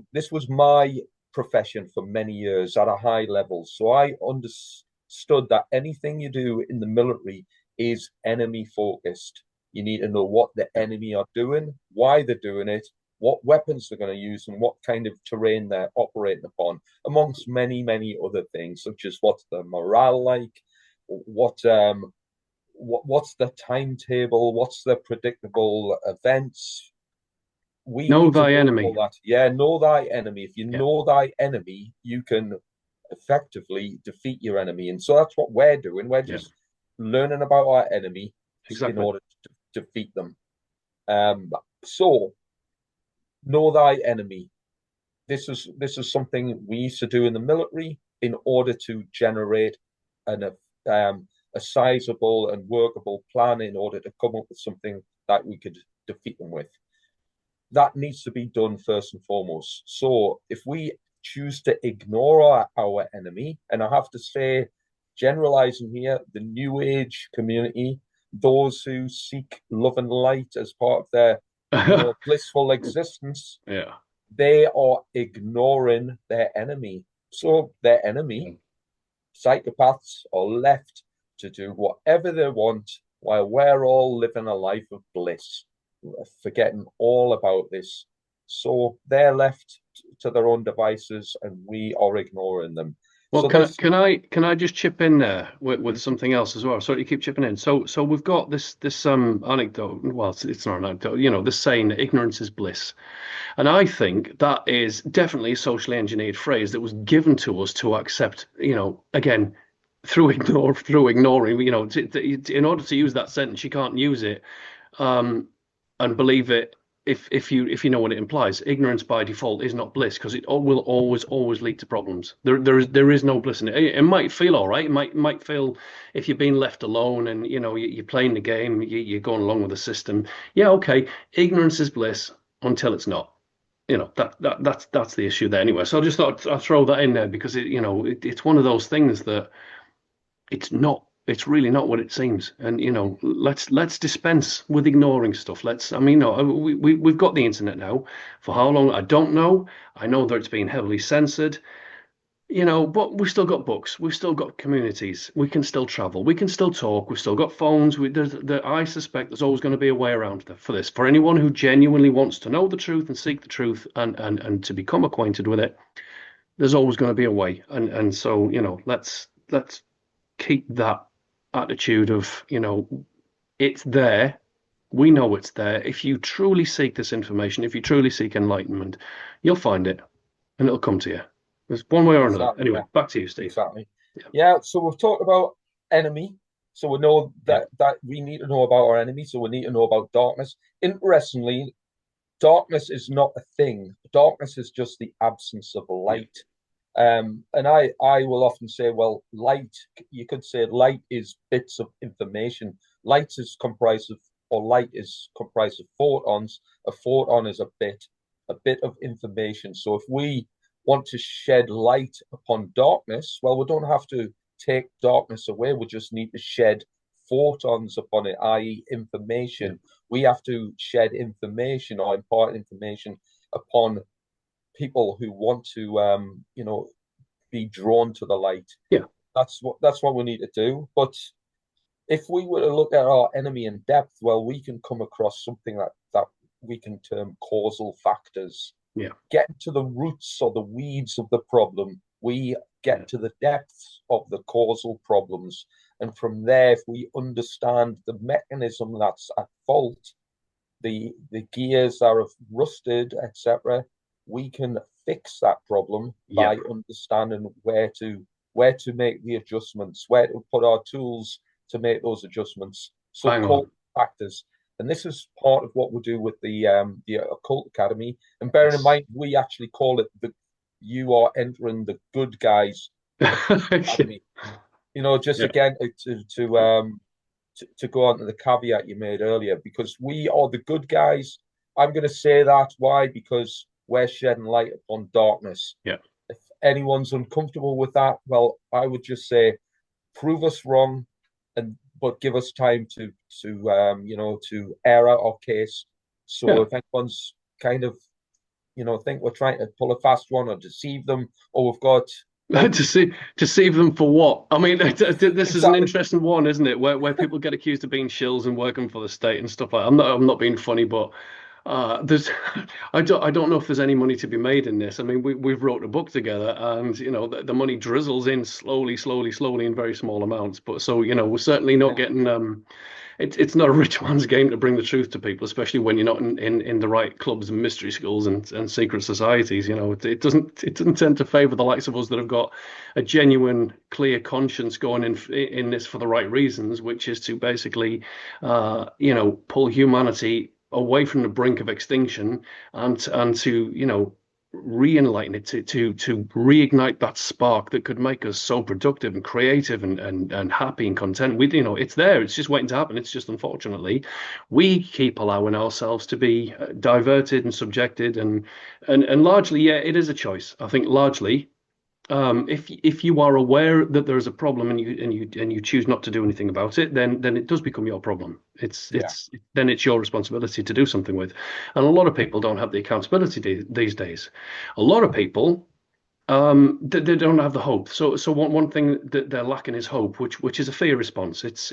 my profession for many years at a high level, so I understood that anything you do in the military is enemy focused. You need to know what the Yeah. enemy are doing, why they're doing it, what weapons they're going to use, and what kind of terrain they're operating upon, amongst many other things, such as what's the morale like, what's the timetable, what's the predictable events. We Know need to thy know all enemy. that. Yeah, know thy enemy. If you Yeah. know thy enemy, you can effectively defeat your enemy. And so that's what we're doing. We're Yeah. just learning about our enemy in Exactly. order to defeat them. So know thy enemy. this is something we used to do in the military in order to generate an a sizable and workable plan in order to come up with something that we could defeat them with. That needs to be done first and foremost. So if we choose to ignore our enemy, and I have to say, generalizing here, the New Age community, those who seek love and light as part of their, blissful existence, Yeah. they are ignoring their enemy. So their enemy, psychopaths, are left to do whatever they want while we're all living a life of bliss, forgetting all about this. So they're left to their own devices, and we are ignoring them. Well, So this, can I just chip in there with something else as well? Sorry, you keep chipping in. So we've got this anecdote. Well, it's not an anecdote. This saying that ignorance is bliss, and I think that is definitely a socially engineered phrase that was given to us to accept. Again, through ignoring. In order to use that sentence, you can't use it and believe it if you know what it implies. Ignorance by default is not bliss because it will always lead to problems. There is no bliss in it. It might feel all right. It might feel if you're being left alone and you're playing the game, you're going along with the system. Yeah, okay. Ignorance is bliss until it's not. That's the issue there anyway. So I just thought I'd throw that in there because it's one of those things that it's really not what it seems. And let's dispense with ignoring stuff. We've got the internet now. For how long, I don't know. I know that it's been heavily censored, but we've still got books, we've still got communities, we can still travel, we can still talk, we've still got phones. I suspect there's always going to be a way around for this, for anyone who genuinely wants to know the truth and seek the truth and to become acquainted with it. There's always going to be a way. And so let's keep that attitude of, it's there. We know it's there. If you truly seek this information, if you truly seek enlightenment, you'll find it and it'll come to you. There's one way or another. exactly, Anyway, yeah, back to you, Steve. exactly. Yeah. Yeah, so we've talked about enemy. So we know Yeah. that we need to know about our enemy. So we need to know about darkness. Interestingly, darkness is not a thing. Darkness is just the absence of Yeah. light. And I will often say, well, light, you could say light is bits of information. Light is comprised of, or light is comprised of photons. A photon is a bit of information. So if we want to shed light upon darkness, well, we don't have to take darkness away. We just need to shed photons upon it, i.e., information. Yeah. We have to shed information or impart information upon people who want to be drawn to the light. Yeah. That's what we need to do. But if we were to look at our enemy in depth, well, we can come across something that we can term causal factors. Yeah. Getting to the roots or the weeds of the problem, we get to the depths of the causal problems. And from there, if we understand the mechanism that's at fault, the gears that are rusted, etc., we can fix that problem Yeah. by understanding where to make the adjustments, where to put our tools to make those adjustments. So Hang cult on. factors. And this is part of what we do with the Occult Academy. And bearing in Yes. mind, we actually call it you are entering the good guys academy. Just Yeah. again to go on to the caveat you made earlier, because we are the good guys. I'm going to say that. Why? Because we're shedding light upon darkness. Yeah. If anyone's uncomfortable with that, well, I would just say, prove us wrong, but give us time to air out our case. So Yeah. if anyone's kind of think we're trying to pull a fast one or deceive them, or we've got To save them for what? I mean, this is an exactly. interesting one, isn't it? Where people get accused of being shills and working for the state and stuff like that. I'm not being funny, but there's I don't know if there's any money to be made in this. I mean, we've wrote a book together, and the money drizzles in slowly, slowly, slowly in very small amounts. But so we're certainly not getting it's not a rich man's game to bring the truth to people, especially when you're not in the right clubs and mystery schools and secret societies. It doesn't tend to favour the likes of us that have got a genuine, clear conscience going in this for the right reasons, which is to basically, pull humanity away from the brink of extinction and to re-enlighten it, to reignite that spark that could make us so productive and creative and happy and content with, it's there, it's just waiting to happen. It's just, unfortunately, we keep allowing ourselves to be diverted and subjected, and largely, yeah, it is a choice. I think largely, if you are aware that there is a problem, and you choose not to do anything about it, then it does become your problem. Yeah, Then it's your responsibility to do something with. And a lot of people don't have the accountability these days. A lot of people, they don't have the hope. So one thing that they're lacking is hope, which is a fear response. It's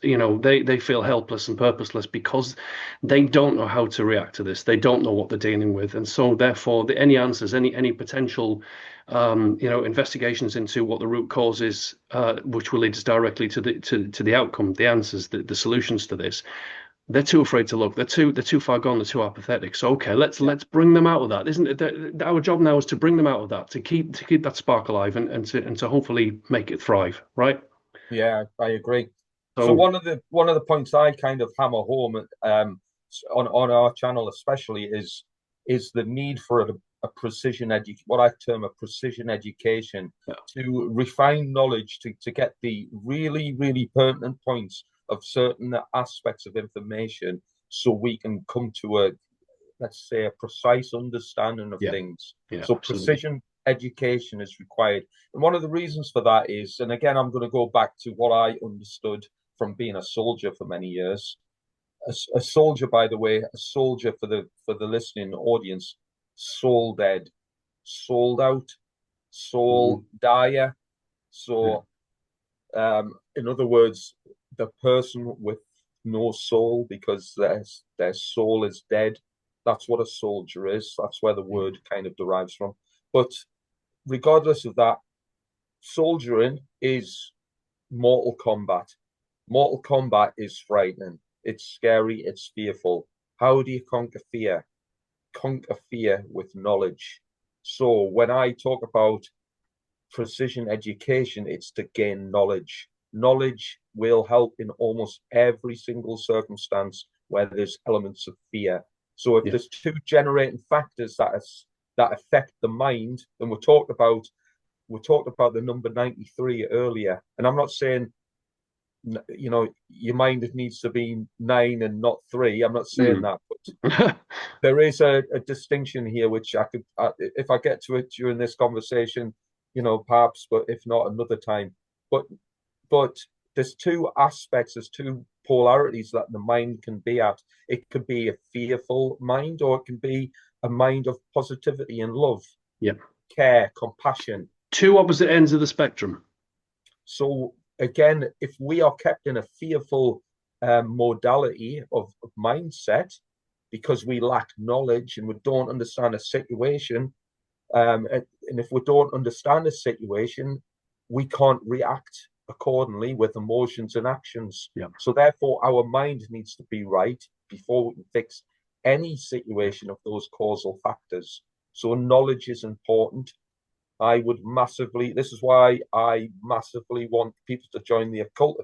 they feel helpless and purposeless because they don't know how to react to this. They don't know what they're dealing with, and so therefore, any answers, any potential, investigations into what the root cause is, which will lead us directly to the outcome, the answers, the solutions to this, they're too afraid to look. They're too far gone. They're too apathetic. So okay, yeah, let's bring them out of that, isn't it? Our job now is to bring them out of that, to keep that spark alive, and to hopefully make it thrive. Right. yeah. I agree. So So one of the points I kind of hammer home on our channel especially is the need for a precision what I term a precision education yeah, to refine knowledge to get the really really pertinent points of certain aspects of information so we can come to a, let's say, a precise understanding of yeah, things. yeah, So absolutely. precision education is required. And one of the reasons for that is, and again, I'm going to go back to what I understood from being a soldier for many years. A soldier, by the way, a soldier for the listening audience, soul dead, sold out, Mhm. soul dire. Yeah, So, in other words, the person with no soul because their soul is dead. That's what a soldier is. That's where the yeah, word kind of derives from. But regardless of that, soldiering is mortal combat. Mortal combat is frightening. It's scary. It's fearful. How do you conquer fear? Conquer fear with knowledge. So when I talk about precision education, it's to gain knowledge. Knowledge will help in almost every single circumstance where there's elements of fear. So if yeah, there's two generating factors that affect the mind, and we talked about the number 93 earlier, and I'm not saying your mind needs to be 9 and not 3. I'm not saying mm. that, but there is a distinction here which if I get to it during this conversation, perhaps, but if not, another time. But but there's two aspects, there's two polarities that the mind can be at. It could be a fearful mind, or it can be a mind of positivity and love, yeah. care, compassion. Two opposite ends of the spectrum. So again, if we are kept in a fearful modality of mindset because we lack knowledge and we don't understand a situation, and if we don't understand a situation, we can't react accordingly with emotions and actions. Yeah, So therefore, our mind needs to be right before we can fix any situation of those causal factors. So knowledge is important. This is why I massively want people to join the Occult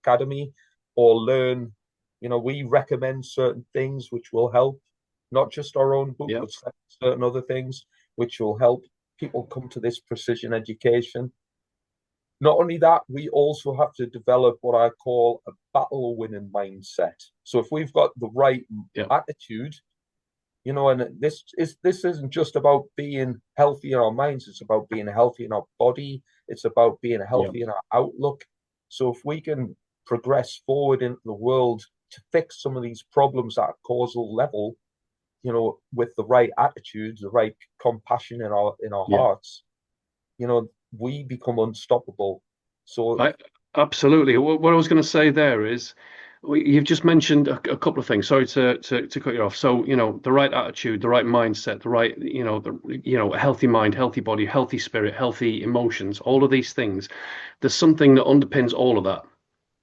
Academy or learn. We recommend certain things which will help, not just our own book, yeah, but certain other things which will help people come to this precision education. Not only that, we also have to develop what I call a battle winning mindset. So if we've got the right yeah, attitude, and this isn't just about being healthy in our minds, it's about being healthy in our body, it's about being yeah, healthy in our outlook. So if we can progress forward into the world to fix some of these problems at a causal level, with the right attitude, the right compassion in our yeah. hearts, we become unstoppable. So I absolutely. What I was going to say there is, you've just mentioned a couple of things. Sorry to cut you off. So, the right attitude, the right mindset, the right, a healthy mind, healthy body, healthy spirit, healthy emotions, all of these things. There's something that underpins all of that,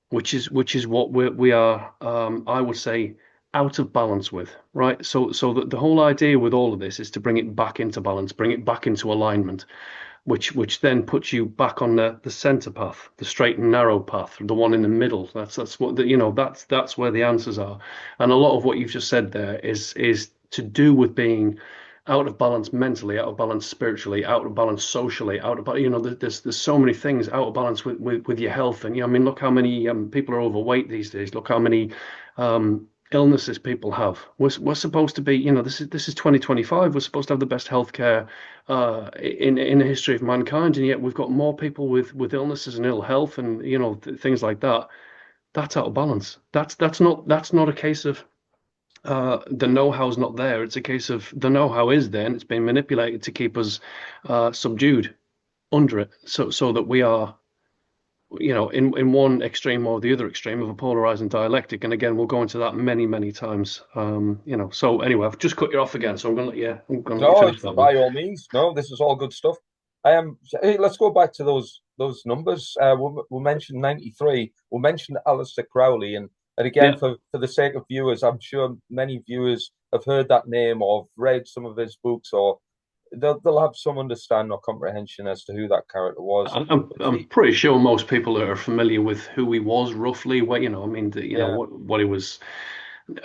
which is what we are, I would say, out of balance with, right? So the whole idea with all of this is to bring it back into balance, bring it back into alignment, which then puts you back on the center path, the straight and narrow path, the one in the middle. That's what that's where the answers are. And a lot of what you've just said there is to do with being out of balance mentally, out of balance spiritually, out of balance socially, out of there's so many things out of balance with your health. And I mean, look how many people are overweight these days. Look how many illnesses people have. We're supposed to be, this is 2025. We're supposed to have the best healthcare in the history of mankind, and yet we've got more people with illnesses and ill health and things like that. That's out of balance. That's not a case of the know-how's not there. It's a case of the know-how is there, and it's been manipulated to keep us subdued under it, so that we are, in one extreme or the other extreme of a polarizing dialectic. And again, we'll go into that many, many times. So anyway, I've just cut you off again, so I'm going to let you No, finish it's that one. by all means. No, this is all good stuff. Hey, let's go back to those numbers. We'll mention 93. We'll mention Aleister Crowley, and again, Yeah, for the sake of viewers, I'm sure many viewers have heard that name or read some of his books, or they'll have some understanding or comprehension as to who that character was. I'm But I'm pretty sure most people are familiar with who he was roughly. What I mean, yeah, what he was.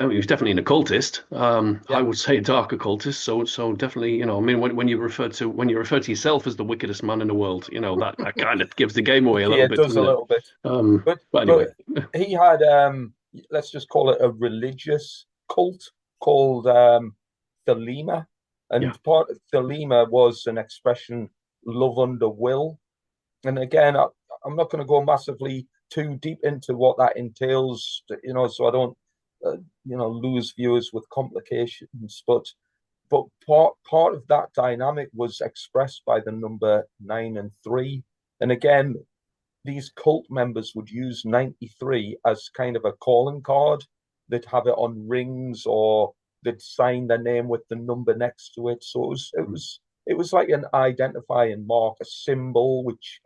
I mean, he was definitely an occultist. I yeah, would say a dark occultist. So definitely, I mean, when you refer to yourself as the wickedest man in the world, that kind of gives the game away a yeah, little it bit, does a doesn't it? little bit. But But but anyway, he had let's just call it a religious cult called Thelema, yeah, and part of Thelema was an expression love under will. And again, I'm not going to go massively too deep into what that entails, so I don't lose viewers with complications. But part of that dynamic was expressed by the number 9 and 3. And again, these cult members would use 93 as kind of a calling card. They'd have it on rings, or they'd sign their name with the number next to it. So it was like an identifying mark, a symbol, which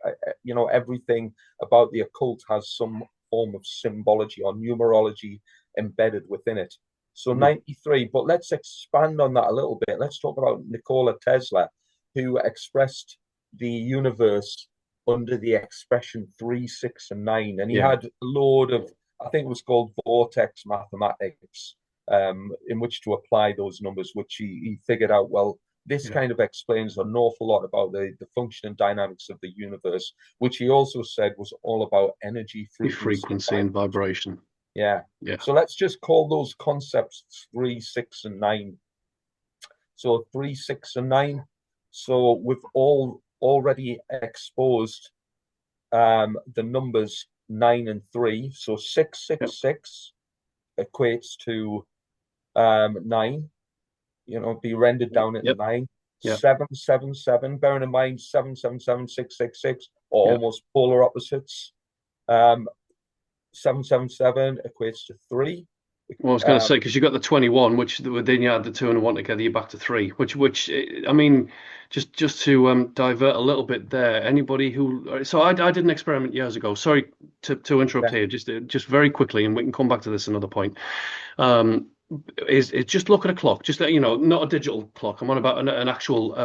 everything about the occult has some form of symbology or numerology embedded within it. So Mhm. 93, but let's expand on that a little bit. Let's talk about Nikola Tesla, who expressed the universe under the expression 3, 6, and 9. And he Yeah, had a load of, I think it was called vortex mathematics, in which to apply those numbers, which he figured out, well, this yeah. kind of explains an awful lot about the function and dynamics of the universe, which he also said was all about energy, frequency, and Frequency and vibration. vibration. Yeah. Yeah, So let's just call those concepts 3, 6, and 9. So 3, 6, and 9. So we've all already exposed the numbers 9 and 3. So six yeah, six six equates to 9. Be rendered down into yep, 9. yeah, 7 7 7. Bearing in mind 7 7 7 6 6 6 are yeah. almost polar opposites. 7 7 7 equates to 3. Well, I was going to Um, say because you got the 21, which then you add the 2 and 1 together, you're back to 3. I mean, just to divert a little bit there. Anybody who so I did an experiment years ago. Sorry to interrupt yeah, here, just very quickly, and we can come back to this another point. Um, is just look at a clock, just not a digital clock. I'm on about an actual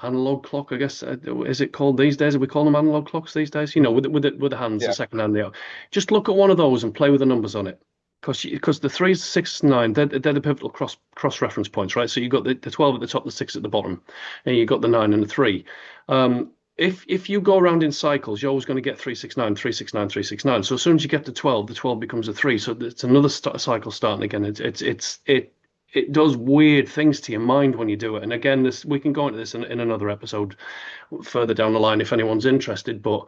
analog clock, I guess. Is it called these days? Are we calling them analog clocks these days? With the hands, the yeah, second hand, the just look at one of those and play with the numbers on it. Because the 3, 6, 9, they're the pivotal cross reference points, right? So you've got the 12 at the top, the 6 at the bottom, and you've got the 9 and the 3. If you go around in cycles, you're always going to get 369, 369, 369. So as soon as you get to 12, the 12 becomes a 3. So it's another cycle starting again. It does weird things to your mind when you do it. And again, we can go into this in another episode further down the line if anyone's interested. But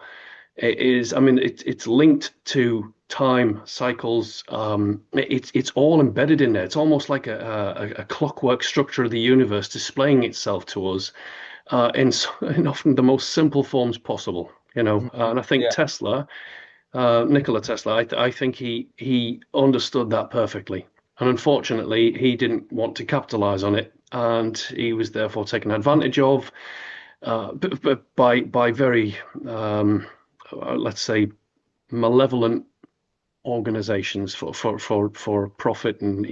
it is, I mean, it's linked to time cycles. It's all embedded in there. It's almost like a clockwork structure of the universe displaying itself to us in often the most simple forms possible. And I think yeah. Nikola Tesla, I think he understood that perfectly. And unfortunately, he didn't want to capitalize on it, and he was therefore taken advantage of by very let's say malevolent organizations for profit and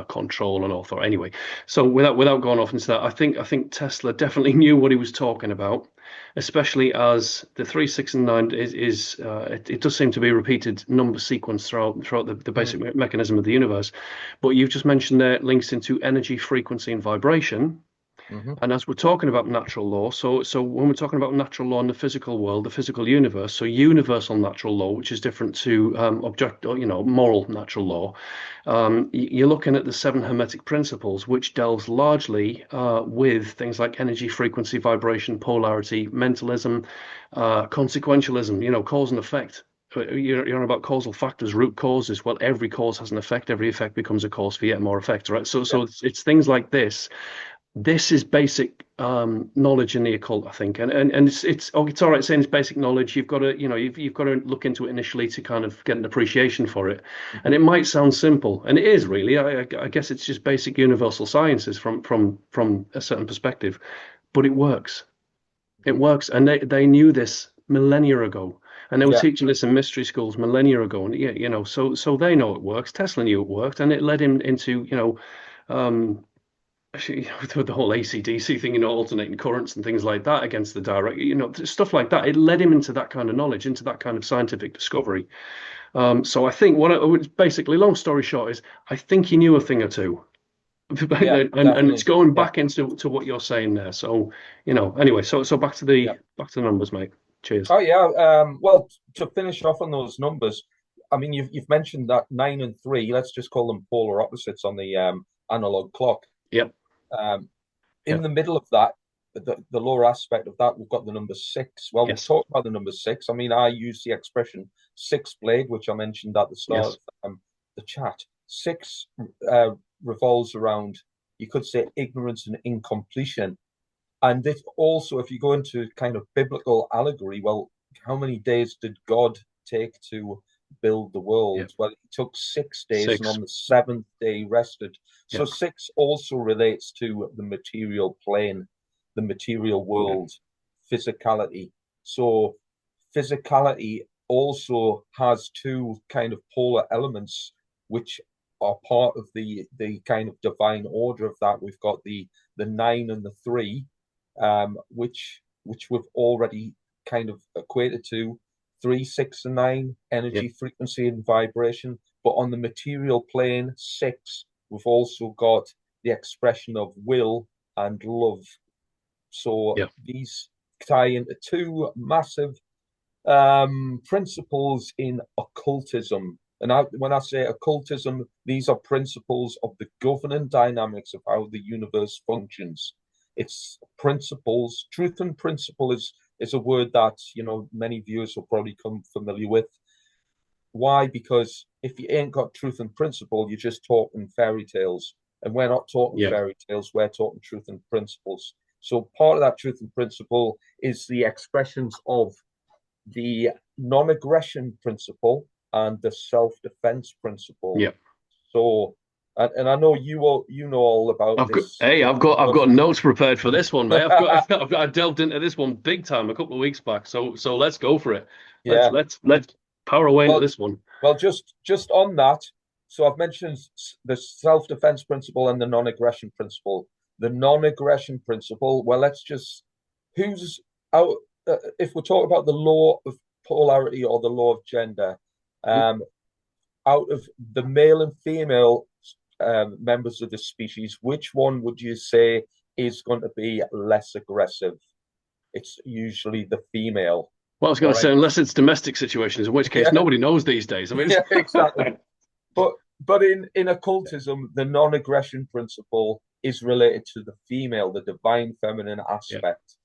control and author anyway. So without going off into that, I think Tesla definitely knew what he was talking about, especially as the 3, 6, and 9 it does seem to be a repeated number sequence throughout the Mm, basic mechanism of the universe. But you've just mentioned there links into energy, frequency, and vibration. Hmm. And as we're talking about natural law, so when we're talking about natural law in the physical world, the physical universe, so universal natural law, which is different to object, or, moral natural law, you're looking at the seven Hermetic principles, which delves largely with things like energy, frequency, vibration, polarity, mentalism, consequentialism, cause and effect. You're on about causal factors, root causes. Well, every cause has an effect. Every effect becomes a cause for yet more effect, right? So, Yeah. it's things like this. This is basic knowledge in the occult, I think, and it's all right saying it's basic knowledge. You've got to you've got to look into it initially to kind of get an appreciation for it, and Hmm. it might sound simple, and it is really. I guess it's just basic universal sciences from a certain perspective, but it works. It Hmm. works, and they knew this millennia ago, and they were Yeah. teaching this in mystery schools millennia ago, and yeah, so they know it works. Tesla knew it worked, and it led him into um, actually with the whole AC/DC thing, alternating currents and things like that against the direct, stuff like that. It led him into that kind of knowledge, into that kind of scientific discovery. So I think basically, long story short, is I think he knew a thing or two, Yeah. and it's Definitely. going Yeah. back into to what you're saying there. So anyway, so back to the numbers, mate. Cheers. Oh yeah. Well, to finish off on those numbers, I mean, you've mentioned that 9 and 3. Let's just call them polar opposites on the analog clock. Yep. Um, in Yep. the middle of that, the lower aspect of that, we've got the number six. Well, we've Yes. talked about the number six. I mean, I use the expression six blade, which I mentioned at the start Yes. of the chat. Six uh, revolves around, you could say, ignorance and incompletion. And this also, if you go into kind of biblical allegory, well, how many days did God take to build the Yep. world? Well, it took 6 days, and Six. on the seventh day he rested. So Yep. six also relates to the material plane, the material Yep. world, physicality. So physicality also has two kind of polar elements, which are part of the kind of divine order of that. We've got the 9 and the 3, which we've already kind of equated to 3, 6, and 9, Yep. energy, frequency, and vibration. But on the material plane, 6, we've also got the expression of will and love. So Yep. these tie into two massive principles in occultism. And when I say occultism, these are principles of the governing dynamics of how the universe functions. It's principles. Truth and principle is a word that many viewers will probably come familiar with. Why? Because if you ain't got truth and principle, you're just talking fairy tales. And we're not talking Yep. fairy tales, we're talking truth and principles. So part of that truth and principle is the expressions of the non-aggression principle and the self-defense principle. Yep. So, and I know you know all about I've got this hey, I've stuff. got notes prepared for this one, mate. I delved into this one big time a couple of weeks back. So let's go for it. Let's Yeah. let's let's power away into Well, this one. well, just on that. So I've mentioned the self-defense principle and the non-aggression principle. The non-aggression principle. Well, let's just who's out. If we're talking about the law of polarity or the law of gender, Mhm. um, out of the male and female members of the species, which one would you say is going to be less aggressive? It's usually the female. Well, I was going All to say, right. unless it's domestic situations, in which case Yeah, nobody knows these days. I mean, yeah, exactly. But in occultism, the non-aggression principle is related to the female, the divine feminine yeah, aspect.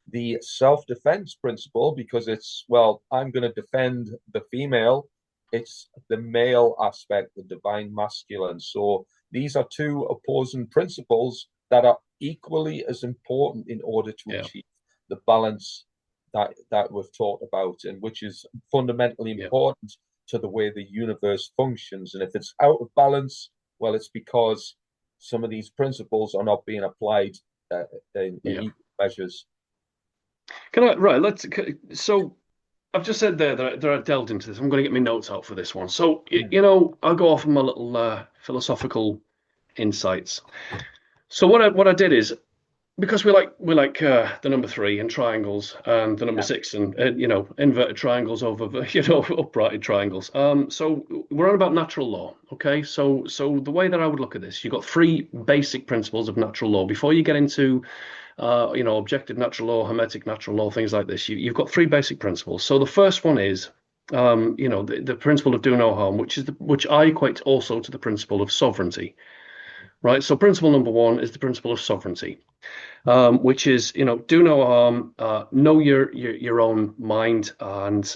The self-defense principle, because it's, well, I'm going to defend the female, it's the male aspect, the divine masculine. So these are two opposing principles that are equally as important in order to yeah, achieve the balance that we've talked about, and which is fundamentally yeah, important to the way the universe functions. And if it's out of balance, well, it's because some of these principles are not being applied in yeah. equal measures. Can I, right, so I've just said there that I delved into this. I'm going to get my notes out for this one. So, I'll go off on my little philosophical insights. So what I did is because we like the number three and triangles and the number Yeah. six and inverted triangles over the uprighted triangles. So we're on about natural law, okay? So the way that I would look at this, you've got three basic principles of natural law before you get into objective natural law, hermetic natural law, things like this. You've got three basic principles. So the first one is the principle of do no harm, which I equate also to the principle of sovereignty, right? So principle number one is the principle of sovereignty, which is, do no harm, know your own mind, and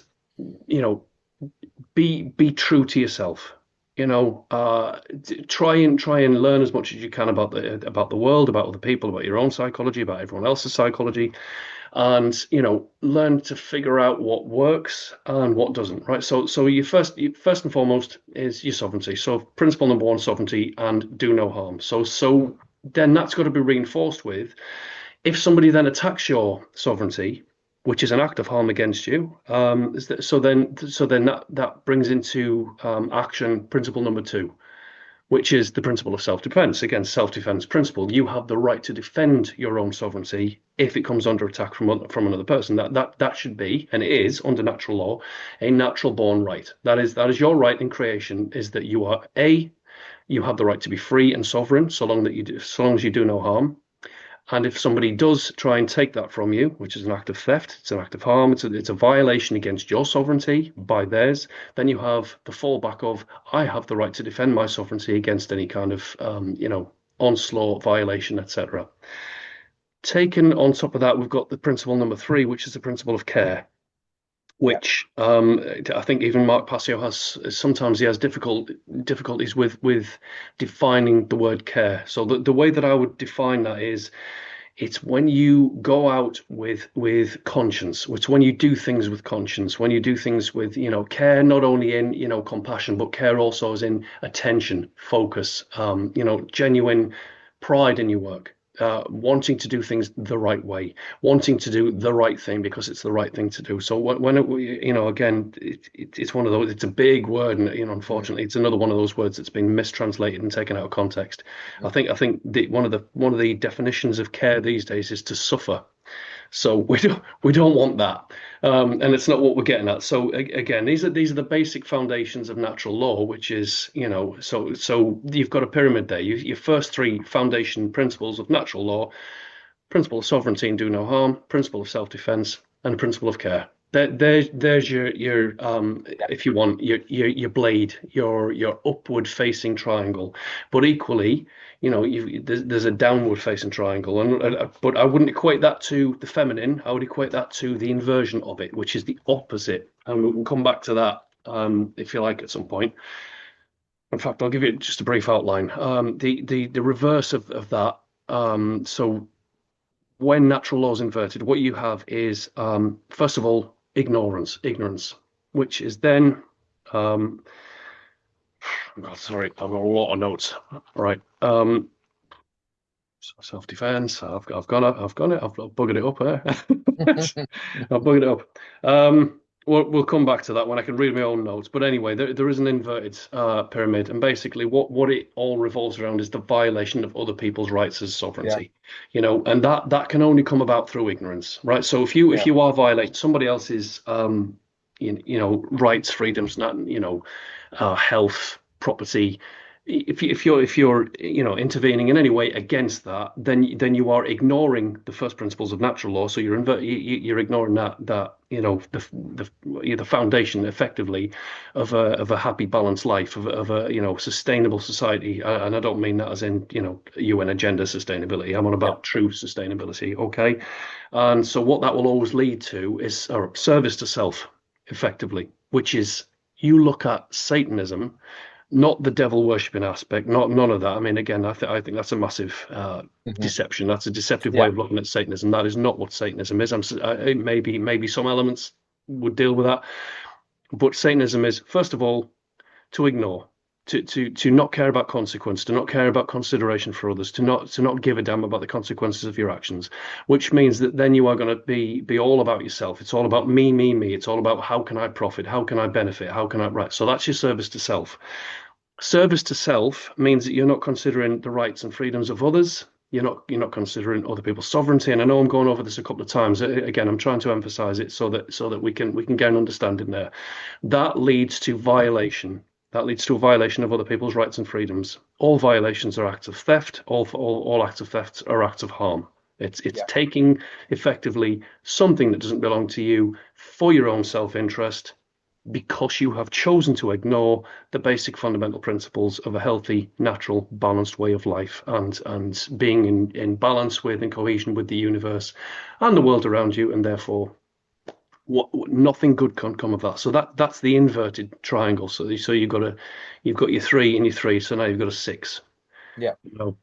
be true to yourself. Try and learn as much as you can about the world, about other people, about your own psychology, about everyone else's psychology, and learn to figure out what works and what doesn't. Right. So first and foremost is your sovereignty. So principle number one, sovereignty, and do no harm. So then that's got to be reinforced with, if somebody then attacks your sovereignty, which is an act of harm against you, so then that brings into action principle number two, which is the principle of self-defense. Again, self-defense principle. You have the right to defend your own sovereignty if it comes under attack from another person. That should be, and it is under natural law, a natural born right. That is your right in creation. Is that you have the right to be free and sovereign, so long as you do no harm. And if somebody does try and take that from you, which is an act of theft, it's an act of harm, it's a violation against your sovereignty by theirs, then you have the fallback of, I have the right to defend my sovereignty against any kind of, onslaught, violation, etc. Taken on top of that, we've got the principle number three, which is the principle of care, Yeah. which I think even Mark Passio has sometimes he has difficulties with defining the word care. So the way that I would define that is, it's when you go out with conscience. It's when you do things with conscience, when you do things with care, not only in compassion, but care also as in attention, focus, genuine pride in your work, wanting to do things the right way, wanting to do the right thing because it's the right thing to do. So again, it's one of those. It's a big word, and Mm. unfortunately, it's another one of those words that's been mistranslated and taken out of context. I Mm. think I think one of the definitions of care these days is to suffer. So we don't want that, and it's not what we're getting at. So again, these are the basic foundations of natural law, which is so you've got a pyramid there. Your first three foundation principles of natural law: principle of sovereignty and do no harm, principle of self-defense, and principle of care. There's your Yeah. if you want your blade, your upward facing triangle. But equally, there's a downward facing triangle, but I wouldn't equate that to the feminine. I would equate that to the inversion of it, which is the opposite. And we'll come back to that if you like at some point. In fact, I'll give you just a brief outline. The reverse of that. So when natural law is inverted, what you have is, first of all, ignorance, which is then, God, sorry, I've got a lot of notes. All right. Self-defense. I've buggered it up there. I've buggered it up. We'll come back to that when I can read my own notes. But anyway, there is an inverted pyramid, and basically what it all revolves around is the violation of other people's rights as Yeah. sovereignty. And that can only come about through ignorance, right? So if Yeah. you are violating somebody else's rights, freedoms, not health, property, if you're intervening in any way against that, then you are ignoring the first principles of natural law. So you're ignoring that the foundation effectively of a happy balanced life, of a sustainable society. And I don't mean that as in UN agenda sustainability. I'm on Yeah. about true sustainability. Okay. And so what that will always lead to is service to self, effectively, which is, you look at Satanism, not the devil worshipping aspect, not none of that. I mean, again, I think that's a massive Mhm. deception. That's a deceptive way Yeah. of looking at Satanism. That is not what Satanism is. Maybe some elements would deal with that, but Satanism is, first of all, to ignore, to not care about consequence, to not care about consideration for others, to not give a damn about the consequences of your actions, which means that then you are going to be all about yourself. It's all about me, me, me. It's all about how can I profit, how can I benefit, how can I, right? So that's your service to self. Service to self means that you're not considering the rights and freedoms of others, You're not considering other people's sovereignty. And I know I'm going over this a couple of times. Again, I'm trying to emphasize it so that we can get an understanding there. That leads to violation. That leads to a violation of other people's rights and freedoms. All violations are acts of theft. All acts of theft are acts of harm. It's Yeah, taking effectively something that doesn't belong to you for your own self-interest because you have chosen to ignore the basic fundamental principles of a healthy, natural, balanced way of life and being in balance with and cohesion with the universe and the world around you, and therefore nothing good can come of that. So that's the inverted triangle. So you've got your three and your three. So now you've got a six. yeah,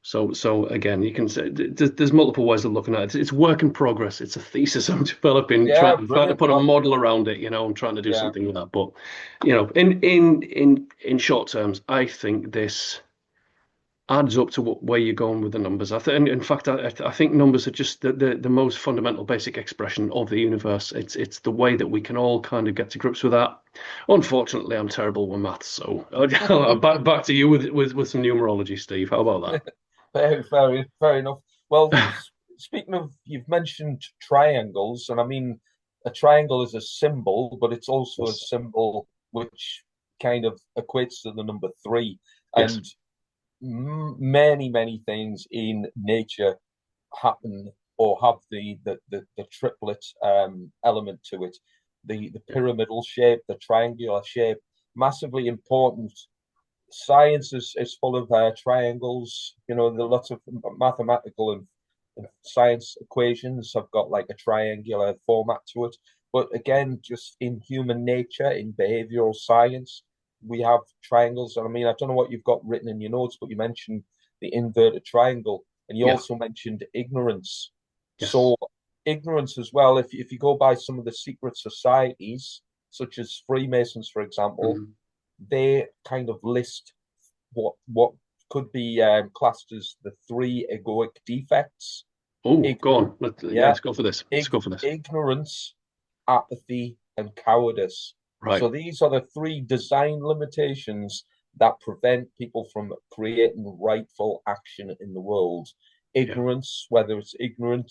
So again, you can say there's multiple ways of looking at it. It's work in progress. It's a thesis I'm developing, yeah. trying to Brilliant. put a model around it. I'm trying to do Yeah, something with that. But in short terms, I think this adds up to where you're going with the numbers. In fact, I think numbers are just the most fundamental, basic expression of the universe. It's the way that we can all kind of get to grips with that. Unfortunately, I'm terrible with maths, so back to you with some numerology, Steve. How about fair enough. Well, that? speaking of, you've mentioned triangles, and I mean, a triangle is a symbol, but it's also a Yes. symbol which kind of equates to the number three. Yes. And many, many things in nature happen or have the triplet element to it. The Yeah. pyramidal shape, the triangular shape, massively important. Science is full of triangles. There are lots of mathematical and science equations have got like a triangular format to it. But again, just in human nature, in behavioral science, we have triangles. And I mean, I don't know what you've got written in your notes, but you mentioned the inverted triangle, and you Yeah. also mentioned ignorance. Yes. So ignorance as well. If you go by some of the secret societies, such as Freemasons, for example, Mhm. they kind of list what could be classed as the three egoic defects. Oh, go Ignorance, on. Yeah, yeah, let's go for this. Let's go for this. ignorance, apathy, and cowardice. Right. So these are the three design limitations that prevent people from creating rightful action in the world. Yeah. Ignorance, whether it's ignoring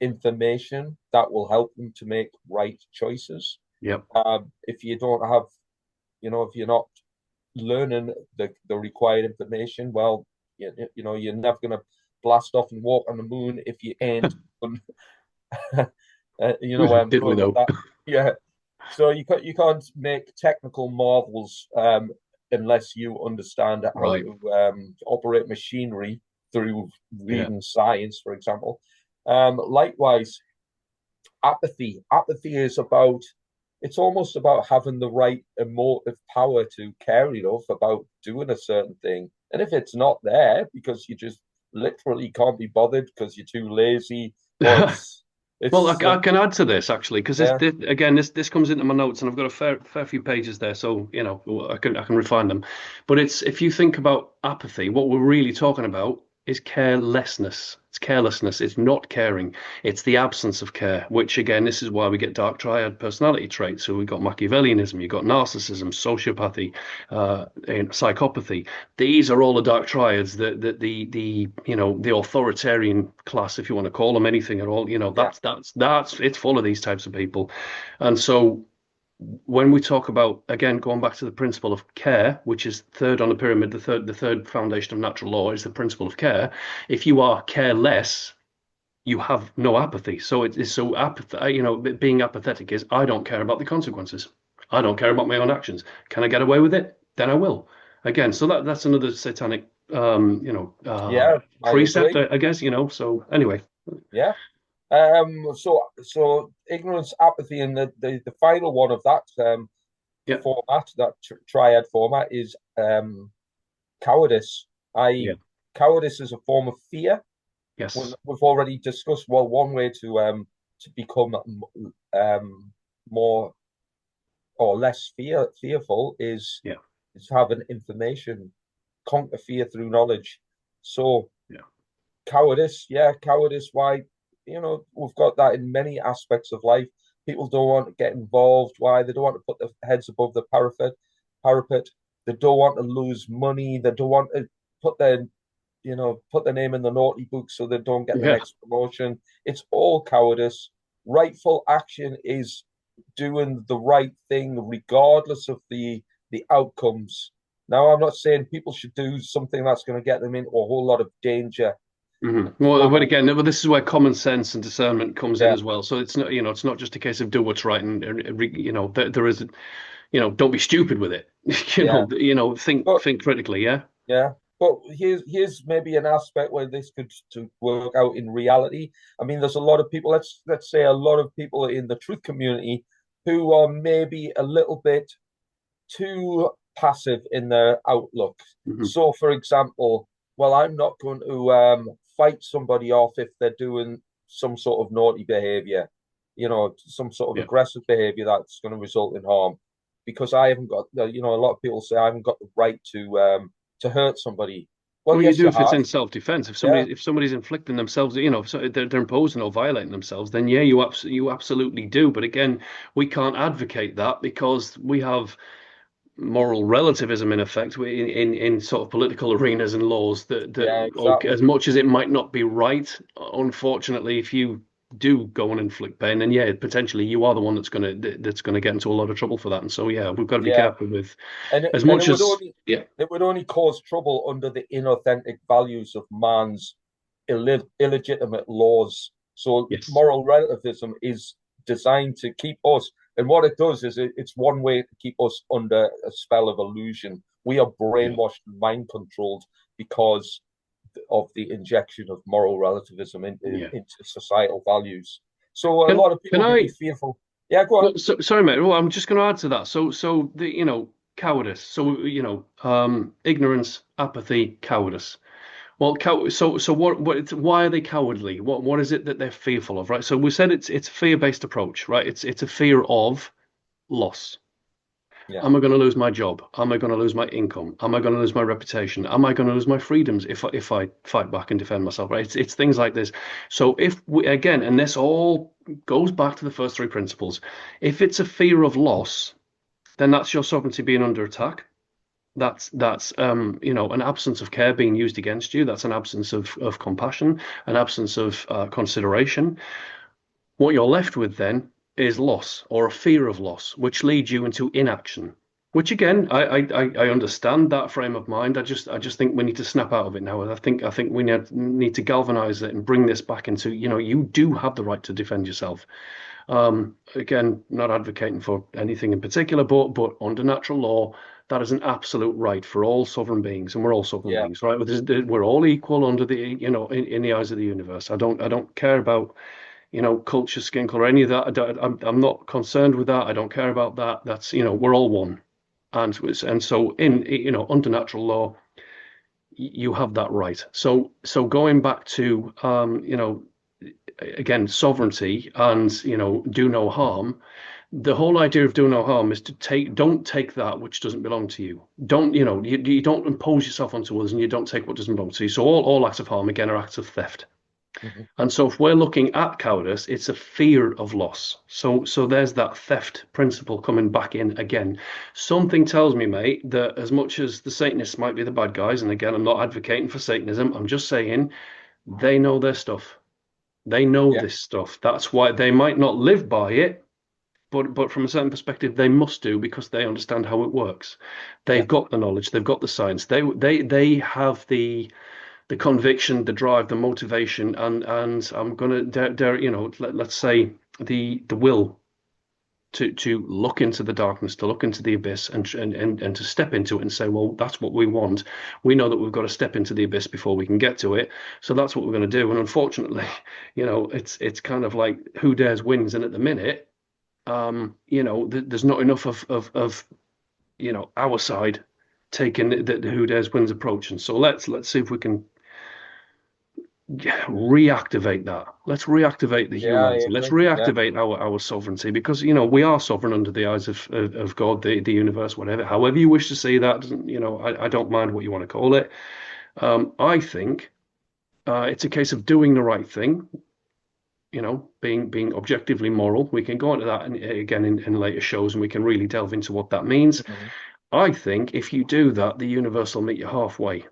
information that will help them to make right choices. Yep. If you don't have, if you're not learning the required information, well, you're never going to blast off and walk on the moon if you ain't. You know where I'm Diddly going with though. that. Yeah. So you can't make technical marvels unless you understand how Right. to operate machinery through Yeah. reading science, for example. Likewise, apathy. Apathy is about, it's almost about having the right emotive power to care enough about doing a certain thing. And if it's not there because you just literally can't be bothered because you're too lazy, well, Well, it's I can add to this actually because yeah, again this comes into my notes and I've got a fair few pages there, so I can refine them. But it's if you think about apathy, what we're really talking about is carelessness. It's carelessness. It's not caring. It's the absence of care. Which again, this is why we get dark triad personality traits. So we've got Machiavellianism, you've got narcissism, sociopathy, and psychopathy. These are all the dark triads the authoritarian class, if you want to call them anything at all. yeah, That's it's full of these types of people. And so when we talk about, again, going back to the principle of care, which is third on the pyramid, the third foundation of natural law is the principle of care. If you are careless, you have no apathy. So it is so apathy, being apathetic is I don't care about the consequences. I don't care about my own actions. Can I get away with it? Then I will. Again, so that's another satanic yeah, I precept, agree. I guess, so anyway. Yeah. So ignorance, apathy, and the final one of that Yeah, format, that triad format, is cowardice. yeah, I Cowardice is a form of fear. yes, We've already discussed, well, one way to become more or less fearful yeah, is having information, conquer fear through knowledge. So yeah, cowardice, yeah, cowardice. Why? We've got that in many aspects of life. People don't want to get involved. Why? They don't want to put their heads above the parapet. They don't want to lose money. They don't want to. put their put their name in the naughty book so they don't get the Yeah. next promotion. It's all cowardice. Rightful action is doing the right thing regardless of the outcomes. Now, I'm not saying people should do something that's going to get them into a whole lot of danger. Well, but So, again, well, this is where common sense and discernment comes in yeah, as well. So it's not, it's not just a case of do what's right, and there is, don't be stupid with it. yeah. But Think critically. Yeah. yeah, but here's maybe an aspect where this could to work out in reality. I mean, there's a lot of people. Let's say a lot of people in the truth community who are maybe a little bit too passive in their outlook. Hmm. So, for example, well, I'm not going to fight somebody off if they're doing some sort of naughty behavior, some sort of Yeah. aggressive behavior that's going to result in harm, because I haven't got, a lot of people say I haven't got the right to hurt somebody. Well, Well, you yes, do you if it's have. in self-defense. Yeah, If somebody's inflicting themselves, so they're imposing or violating themselves, then yeah, you absolutely do. But again, we can't advocate that because we have moral relativism in effect in sort of political arenas and laws that yeah, okay, exactly. as much as it might not be right, unfortunately, if you do go and inflict pain, then yeah, potentially you are the one that's gonna get into a lot of trouble for that. And so yeah, we've got to be Yeah, careful with and it, as and it much would as only yeah, it would only cause trouble under the inauthentic values of man's illegitimate laws. So yes, moral relativism is designed to keep us, and what it does is it's one way to keep us under a spell of illusion. We are yeah, brainwashed and mind controlled because of the injection of moral relativism yeah. into societal values. So a Can lot of can people can be I? fearful. Yeah, go on. Well, sorry, mate. Well, I'm just going to add to that. So the cowardice. So ignorance, apathy, cowardice. Well, so why are they cowardly? What is it that they're fearful of, right? So we said it's a fear-based approach, right? It's a fear of loss. Yeah, Am I going to lose my job? Am I going to lose my income? Am I going to lose my reputation? Am I going to lose my freedoms if I fight back and defend myself, right? It's things like this. So if we again, and this all goes back to the first three principles. If it's a fear of loss, then that's your sovereignty being under attack. That's an absence of care being used against you. That's an absence of compassion, an absence of consideration. What you're left with then is loss or a fear of loss, which leads you into inaction. Which again, I understand that frame of mind. I just think we need to snap out of it now. I think we need to galvanize it and bring this back into, you do have the right to defend yourself. Again, not advocating for anything in particular, but under natural law, that is an absolute right for all sovereign beings, and we're all sovereign yeah, beings, right? We're all equal under the, in the eyes of the universe. I don't care about, culture, skin color, any of that. I'm not concerned with that. I don't care about that. That's, we're all one, and so in, under natural law, you have that right. So going back to, again, sovereignty and, do no harm. The whole idea of do no harm is to don't take that which doesn't belong to you. Don't, you don't impose yourself onto others, and you don't take what doesn't belong to you. So all acts of harm, again, are acts of theft. mhm, And so if we're looking at cowardice, it's a fear of loss. So there's that theft principle coming back in again. Something tells me, mate, that as much as the Satanists might be the bad guys, and again, I'm not advocating for Satanism, I'm just saying they know their stuff. They know yeah, this stuff. That's why they might not live by it, but from a certain perspective, they must do because they understand how it works. yeah, They've got the knowledge, they've got the science, they have the conviction, the drive, the motivation, and I'm gonna dare let's say the will to look into the darkness, to look into the abyss, and to step into it and say, well, that's what we want. We know that we've got to step into the abyss before we can get to it, so that's what we're going to do. And unfortunately, it's kind of like who dares wins, and at the minute, there's not enough of our side taking the who dares wins approach, and so let's see if we can reactivate that. Let's reactivate the yeah. I humanity. Let's agree. Yeah, reactivate our sovereignty because we are sovereign under the eyes of God, the universe, whatever. However you wish to see that, I don't mind what you want to call it. I think it's a case of doing the right thing. Being objectively moral. We can go into that again in later shows, and we can really delve into what that means. mhm, I think if you do that, the universe will meet you halfway.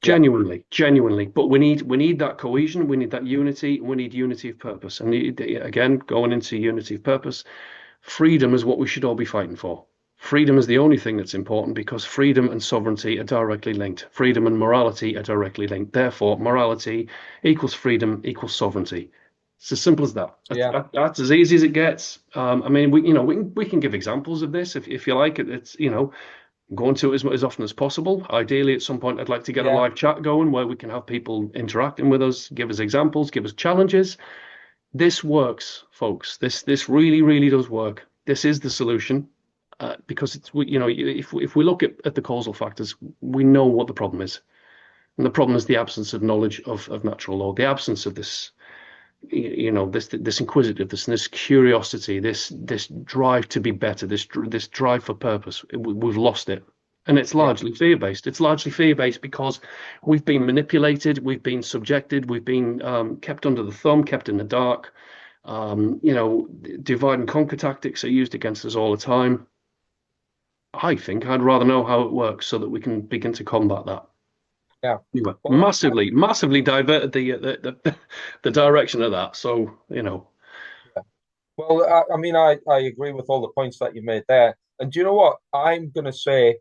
Yeah. Genuinely. But we need that cohesion, we need that unity, and we need unity of purpose. And again, going into unity of purpose, freedom is what we should all be fighting for. Freedom is the only thing that's important because freedom and sovereignty are directly linked. Freedom and morality are directly linked. Therefore, morality equals freedom equals sovereignty. It's as simple as that. Yeah. That's as easy as it gets. I mean, we can give examples of this if you like. It's go into it as often as possible. Ideally, at some point, I'd like to get a Yeah. live chat going where we can have people interacting with us, give us examples, give us challenges. This works, folks. This really, really does work. This is the solution because it's if we look at the causal factors, we know what the problem is, and the problem is the absence of knowledge of natural law, the absence of this this inquisitiveness, this curiosity, this drive to be better, this drive for purpose. We've lost it, and it's Yeah. largely fear based. It's largely fear based because we've been manipulated, we've been subjected, we've been kept under the thumb, kept in the dark. Divide and conquer tactics are used against us all the time. I think I'd rather know how it works so that we can begin to combat that. Yeah. Anyway, Well, massively diverted the direction of that. So, well, I mean, I agree with all the points that you made there. And do you know what? I'm going to say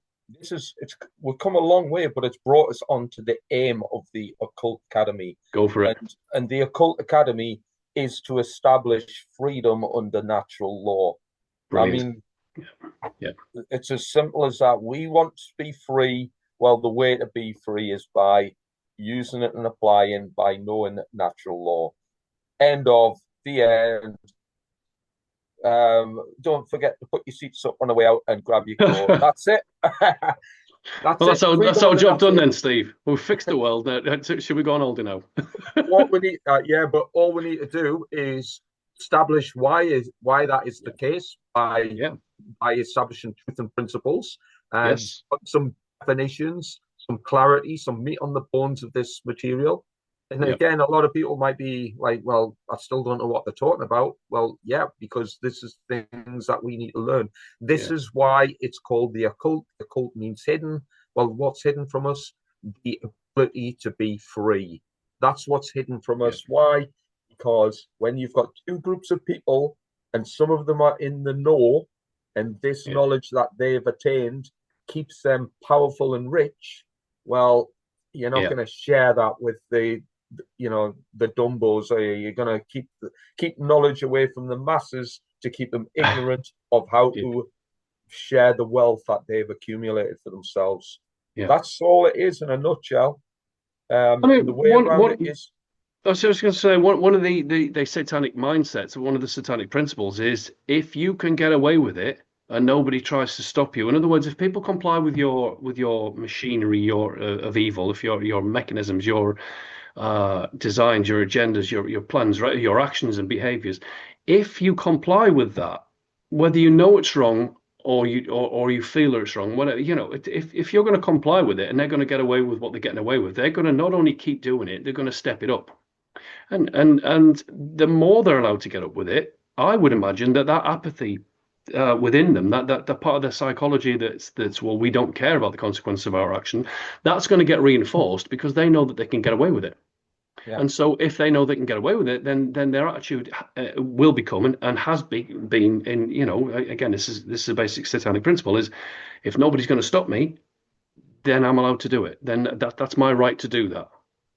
we've come a long way, but it's brought us on to the aim of the Occult Academy. go for it. And the Occult Academy is to establish freedom under natural law. I Brilliant. mean, Yeah. it's as simple as that. We want to be free. Well, the way to be free is by using it and applying, by knowing natural law. End of the end. Don't forget to put your seats up on the way out and grab your coat. That's it. That's Well, it. that's Freedom our under job done natural. then, Steve. We've fixed the world. Should we go on older now? What we need, yeah, but all we need to do is establish why that is the case Yeah. by establishing truth and principles and Yes. put some definitions, some clarity, some meat on the bones of this material. And Yeah. again, a lot of people might be like, well, I still don't know what they're talking about. Well, yeah, because this is things that we need to learn. This Yeah. is why it's called the occult. The occult means hidden. Well, what's hidden from us? The ability to be free. That's what's hidden from Yeah. us. Why? Because when you've got two groups of people and some of them are in the know, and this Yeah. knowledge that they've attained keeps them powerful and rich, well, you're not Yeah. going to share that with the dumbos. You're going to keep knowledge away from the masses to keep them ignorant of how Yeah. to share the wealth that they've accumulated for themselves. Yeah. That's all it is in a nutshell. I mean, And the way around it is, I was just going to say one of the satanic mindsets, one of the satanic principles is if you can get away with it and nobody tries to stop you. In other words, if people comply with your machinery, your of evil, if your mechanisms, your designs, your agendas, your plans, right, your actions and behaviors, if you comply with that, whether you know it's wrong or you feel it's wrong, whatever, if you're going to comply with it and they're going to get away with what they're getting away with, they're going to not only keep doing it, they're going to step it up. And the more they're allowed to get up with it, I would imagine that apathy within them, that part of their psychology that's well, we don't care about the consequences of our action, that's going to get reinforced because they know that they can get away with it. yeah, And so, if they know they can get away with it, then their attitude will become and has been in again, this is a basic satanic principle: is if nobody's going to stop me, then I'm allowed to do it. Then that's my right to do that.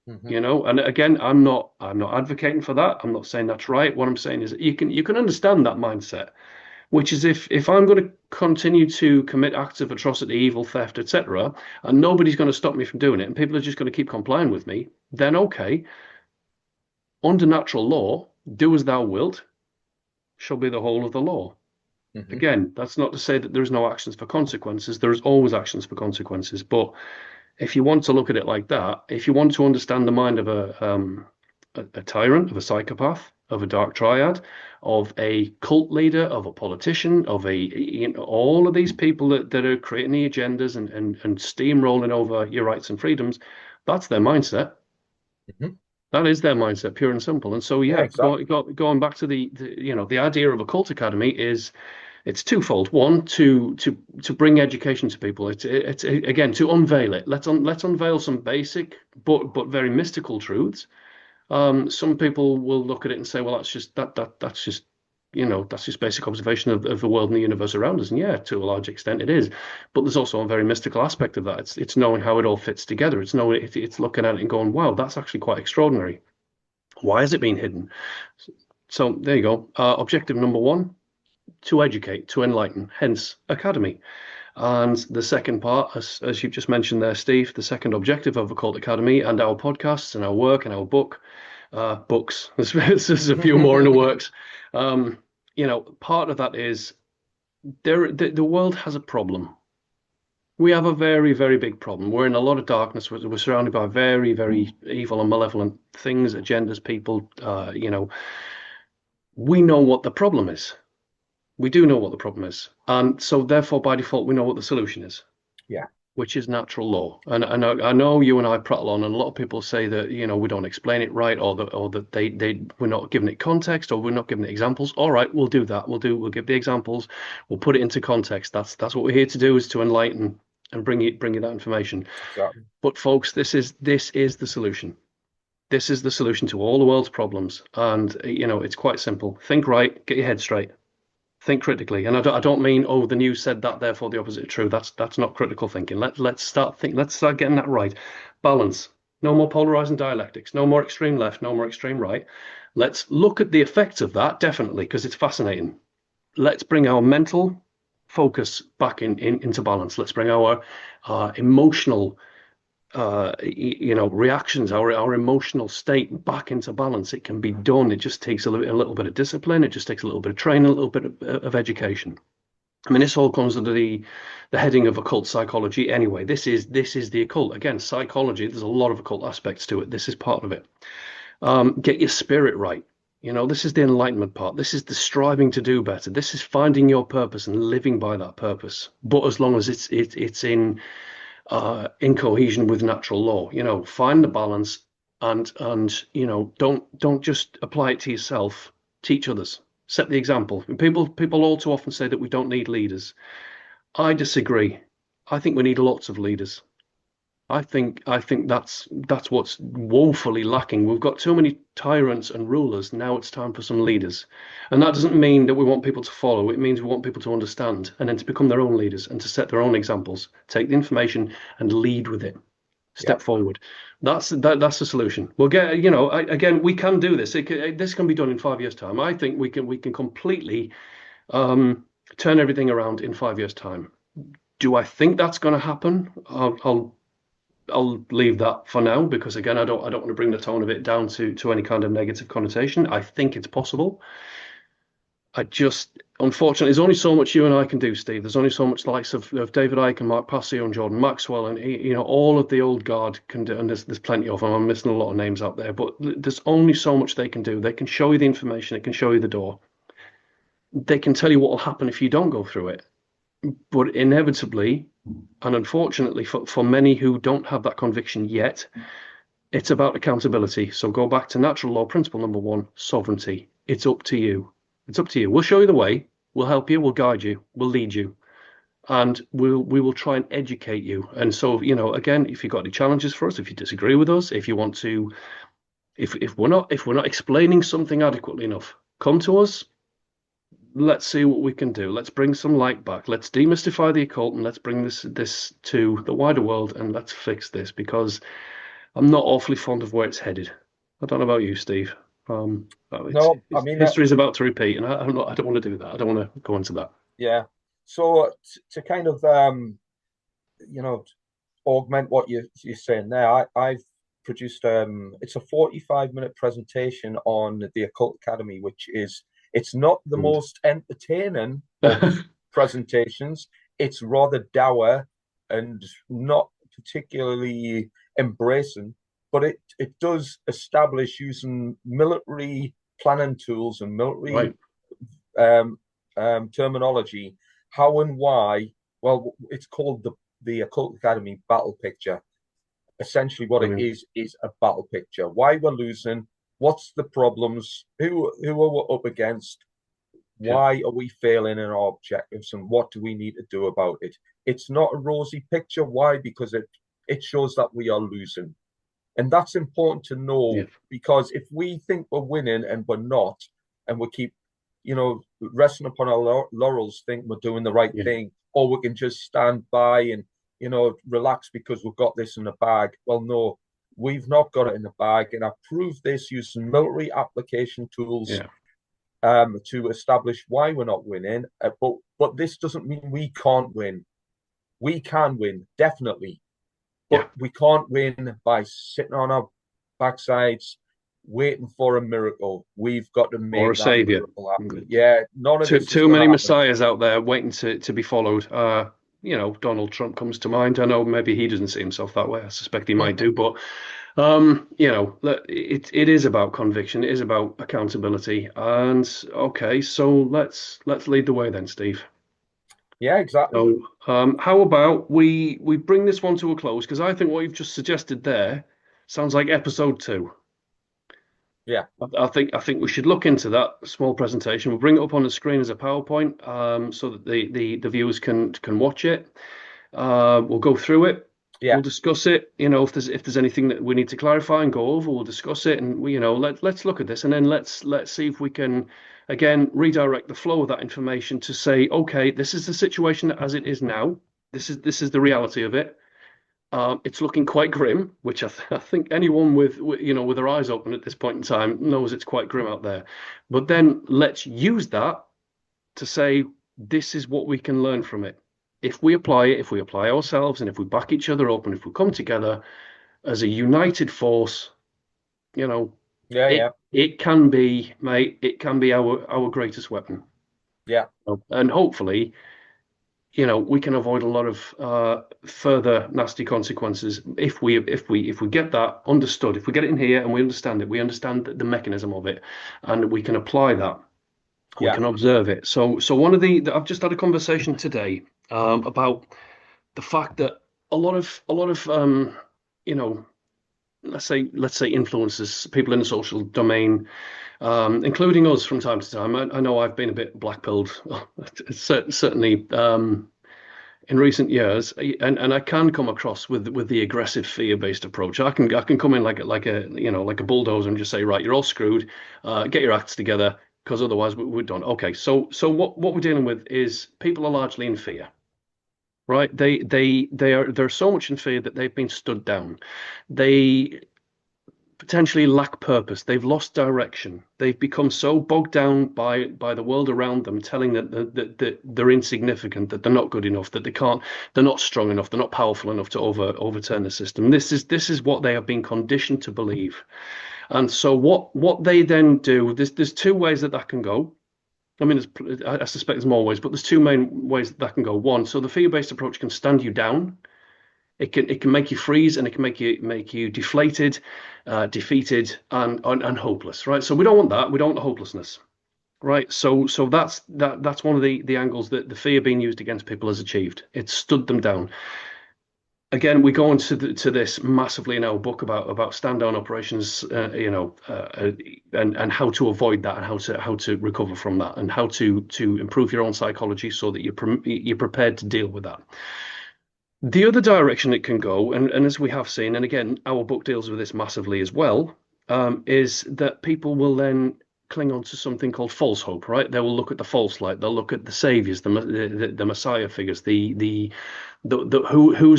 mm-hmm. And again, I'm not advocating for that. I'm not saying that's right. What I'm saying is that you can understand that mindset, which is if I'm going to continue to commit acts of atrocity, evil, theft, etc., and nobody's going to stop me from doing it, and people are just going to keep complying with me, then okay, under natural law, do as thou wilt shall be the whole of the law. Mm-hmm. Again, that's not to say that there's no actions for consequences. There's always actions for consequences. But if you want to look at it like that, if you want to understand the mind of a tyrant, of a psychopath, of a dark triad, of a cult leader, of a politician, of all of these people that are creating the agendas and steamrolling over your rights and freedoms, that's their mindset. Mm-hmm. That is their mindset, pure and simple. And so, Yeah, yeah, exactly. going back to the idea of a cult academy is It's twofold. One, to bring education to people. It's again to unveil it. Let's unveil some basic but very mystical truths. Some people will look at it and say, well, that's just that's just basic observation of the world and the universe around us. And yeah, to a large extent it is. But there's also a very mystical aspect of that. It's knowing how it all fits together. It's looking at it and going, wow, that's actually quite extraordinary. Why has it been hidden? So there you go. Objective number one, to educate, to enlighten, hence Academy. And the second part, as you've just mentioned there, Steve, the second objective of Occult Academy and our podcasts and our work and our books, there's a few more in the works. Part of that is the world has a problem. We have a very, very big problem. We're in a lot of darkness. We're surrounded by very, very evil and malevolent things, agendas, people. We know what the problem is. We do know what the problem is. And so therefore, by default, we know what the solution is. Yeah. Which is natural law. And I know you and I prattle on, and a lot of people say that, we don't explain it right, or that we're not giving it context, or we're not giving it examples. All right, we'll do that. We'll give the examples. We'll put it into context. That's what we're here to do, is to enlighten and bring you that information. Exactly. But folks, this is the solution. This is the solution to all the world's problems. And it's quite simple. Think right, get your head straight. Think critically, and I don't mean, oh, the news said that, therefore the opposite is true. That's not critical thinking. Let's start getting that right. Balance. No more polarizing dialectics. No more extreme left. No more extreme right. Let's look at the effects of that, definitely, because it's fascinating. Let's bring our mental focus back into balance. Let's bring our emotional reactions, our emotional state back into balance. It can be done. It just takes a little bit of discipline. It just takes a little bit of training, a little bit of education. I mean, this all comes under the heading of occult psychology. Anyway, this is the occult. Again, psychology. There's a lot of occult aspects to it. This is part of it. Get your spirit right. This is the enlightenment part. This is the striving to do better. This is finding your purpose and living by that purpose. But as long as it's in cohesion with natural law, find the balance, and don't just apply it to yourself. Teach others. Set the example. People all too often say that we don't need leaders. I disagree. I think we need lots of leaders. I think that's what's woefully lacking. We've got too many tyrants and rulers. Now it's time for some leaders. And that doesn't mean that we want people to follow. It means we want people to understand, and then to become their own leaders and to set their own examples. Take the information and lead with it. Step forward. That's the solution. We'll get, again, we can do this. This can be done in 5 years' time. I think we can completely turn everything around in 5 years' time. Do I think that's going to happen? I'll leave that for now, because again, I don't want to bring the tone of it down to any kind of negative connotation. I think it's possible. Unfortunately, there's only so much you and I can do, Steve. There's only so much the likes of David Icke and Mark Passio and Jordan Maxwell and all of the old guard can do, and there's plenty of them. I'm missing a lot of names out there, but there's only so much they can do. They can show you the information. They can show you the door. They can tell you what will happen if you don't go through it. But inevitably, and unfortunately for many who don't have that conviction yet, it's about accountability. So go back to natural law principle number one, sovereignty. It's up to you. It's up to you. We'll show you the way. We'll help you. We'll guide you. We'll lead you. And we will try and educate you. And so, again, if you've got any challenges for us, if you disagree with us, if you want to, if we're not explaining something adequately enough, come to us. Let's see what we can do. Let's bring some light back. Let's demystify the occult, and let's bring this to the wider world, and let's fix this, because I'm not awfully fond of where it's headed. I don't know about you, Steve. No, I mean, history is about to repeat, and I don't want to do that. I don't want to go into that. Yeah. So to kind of augment what you're saying there, I've produced it's a 45-minute presentation on the Occult Academy, which is, it's not the most entertaining of presentations. It's rather dour and not particularly embracing, but it does establish, using military planning tools and military terminology, how and why. Well, it's called the Occult Academy battle picture. Essentially, what it is a battle picture. Why we're losing, what's the problems, who are we up against, Yeah. Why are we failing in our objectives and what do we need to do about it? It's not a rosy picture. Why? Because it shows that we are losing. And that's important to know Yeah. because if we think we're winning and we're not, and we keep, resting upon our laurels, think we're doing the right Yeah. thing, or we can just stand by and, relax because we've got this in the bag. Well, no, we've not got it in the bag. And I've proved this using military application tools Yeah. to establish why we're not winning. But this doesn't mean we can't win. We can win, definitely, but Yeah. we can't win by sitting on our backsides waiting for a miracle. We've got to Or a make that savior. miracle happen. Yeah, none of this is Too going to many happen. messiahs out there waiting to be followed. Donald Trump comes to mind. I know maybe he doesn't see himself that way. I suspect he might do, but it is about conviction. It is about accountability. And okay, so let's lead the way then, Steve. Yeah, exactly. So, how about we bring this one to a close? Because I think what you've just suggested there sounds like episode two. Yeah, I think we should look into that small presentation. We'll bring it up on the screen as a PowerPoint, so that the viewers can watch it. We'll go through it. yeah, We'll discuss it. If there's anything that we need to clarify and go over, we'll discuss it. And let's look at this, and then let's see if we can again redirect the flow of that information to say, okay, this is the situation as it is now. This is the reality of it. It's looking quite grim, which I think anyone with their eyes open at this point in time knows it's quite grim out there. But then let's use that to say this is what we can learn from it. If we apply it, if we apply ourselves, and if we back each other up, and if we come together as a united force, you know, yeah, it yeah, it can be, mate, it can be our greatest weapon. yeah, And hopefully, we can avoid a lot of further nasty consequences if we get that understood. If we get it in here and we understand the mechanism of it, and we can apply that. We yeah, can observe it. So one of I've just had a conversation today about the fact that a lot of you know let's say influencers, people in the social domain, including us from time to time. I know I've been a bit blackpilled, certainly in recent years, and I can come across with the aggressive fear-based approach. I can come in like a bulldozer and just say, right, you're all screwed. Get your acts together, because otherwise we're done. Okay, so what we're dealing with is people are largely in fear, right? They're so much in fear that they've been stood down. They potentially lack purpose. They've lost direction. They've become so bogged down by the world around them, telling that they're insignificant, that they're not good enough, that they're not strong enough, they're not powerful enough to overturn the system. This is what they have been conditioned to believe. And so what they then do, there's two ways that can go. I mean, I suspect there's more ways, but there's two main ways that can go. One, so the fear-based approach can stand you down. It can make you freeze, and it can make you deflated, defeated, and hopeless. Right. So we don't want that. We don't want the hopelessness. Right. So that's one of the angles that the fear being used against people has achieved. It's stood them down. Again, we go into to this massively in our book about stand down operations, and how to avoid that, and how to recover from that, and how to improve your own psychology so that you're prepared to deal with that. The other direction it can go, and as we have seen, and again, our book deals with this massively as well, is that people will then cling on to something called false hope, right? They will look at the false light. They'll look at the saviors, the Messiah figures, who's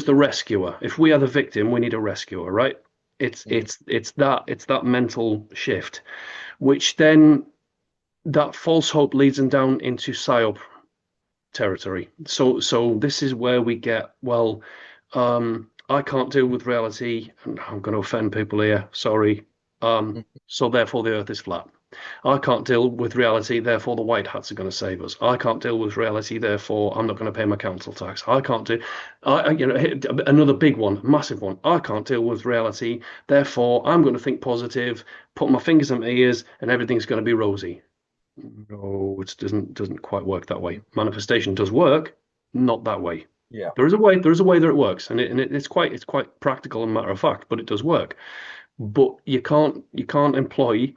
the rescuer. If we are the victim, we need a rescuer, right? It's that mental shift, which then that false hope leads them down into psyop territory. So this is where we get, well, I can't deal with reality, and I'm going to offend people here, sorry. So therefore the earth is flat. I can't deal with reality, therefore the white hats are going to save us. I can't deal with reality, therefore I'm not going to pay my council tax. I can't do, another big one, massive one. I can't deal with reality, therefore I'm going to think positive, put my fingers in my ears, and everything's going to be rosy. No, it doesn't quite work that way. Manifestation does work, not that way. yeah, There is a way that it works, and it's quite practical and matter of fact, but it does work. But you can't employ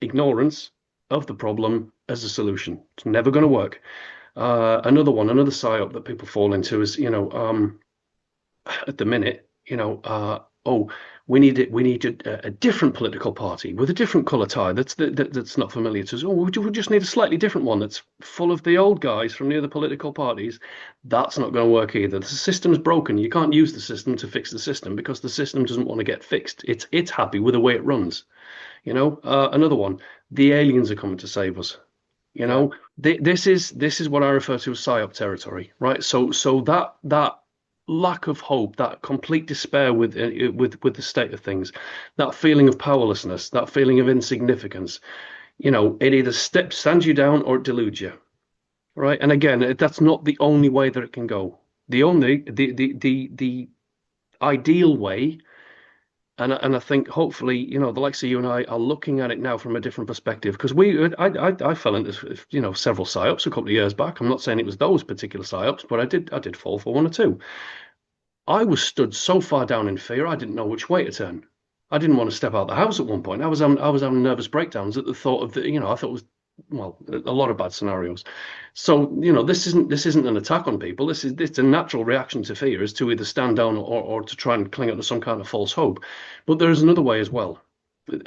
ignorance of the problem as a solution. It's never going to work. Another psyop that people fall into is, at the minute, oh, we need a different political party with a different colour tie that's not familiar to us. Oh, we just need a slightly different one that's full of the old guys from the other political parties. That's not going to work either. The system's broken. You can't use the system to fix the system because the system doesn't want to get fixed. It's happy with the way it runs. Another one. The aliens are coming to save us. Yeah. This is what I refer to as psyop territory, right? So that lack of hope, that complete despair with the state of things, that feeling of powerlessness, that feeling of insignificance, it either stands you down or it deludes you, right? And again, that's not the only way that it can go. The ideal way, and I think hopefully, the likes of you and I are looking at it now from a different perspective because I fell into several psyops a couple of years back. I'm not saying it was those particular psyops, but I did fall for one or two. I was stood so far down in fear, I didn't know which way to turn. I didn't want to step out the house at one point. I was having nervous breakdowns at the thought of I thought it was, well, a lot of bad scenarios. So, this isn't an attack on people. It's a natural reaction to fear is to either stand down or to try and cling on to some kind of false hope. But there is another way as well.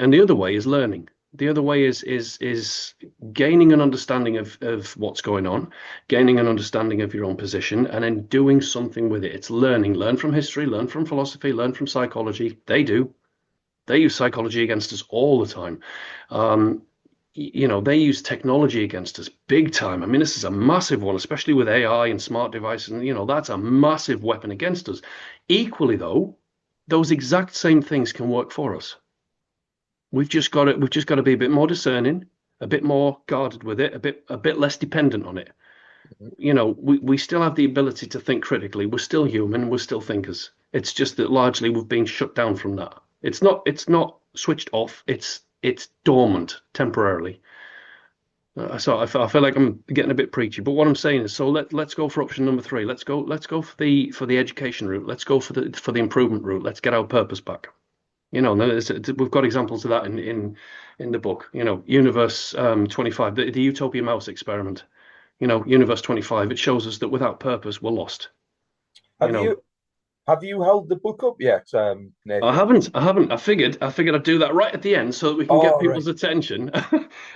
And the other way is learning. The other way is gaining an understanding of what's going on, gaining an understanding of your own position, and then doing something with it. It's learning. Learn from history, learn from philosophy, learn from psychology. They do. They use psychology against us all the time. Um, they use technology against us big time. I mean, this is a massive one, especially with AI and smart devices. And, that's a massive weapon against us. Equally, though, those exact same things can work for us. We've just got to be a bit more discerning, a bit more guarded with it, a bit less dependent on it. We still have the ability to think critically. We're still human. We're still thinkers. It's just that largely we've been shut down from that. It's not switched off. It's dormant temporarily. So I feel like I'm getting a bit preachy, but what I'm saying is, so let's go for option number three. Let's go for the education route. Let's go for the improvement route. Let's get our purpose back. We've got examples of that in the book. Universe 25, the Utopia Mouse experiment. Universe 25. It shows us that without purpose, we're lost. You Have know, you have you held the book up yet, I Nathan? haven't. I haven't. I figured I'd do that right at the end so that we can get Oh, right, people's attention.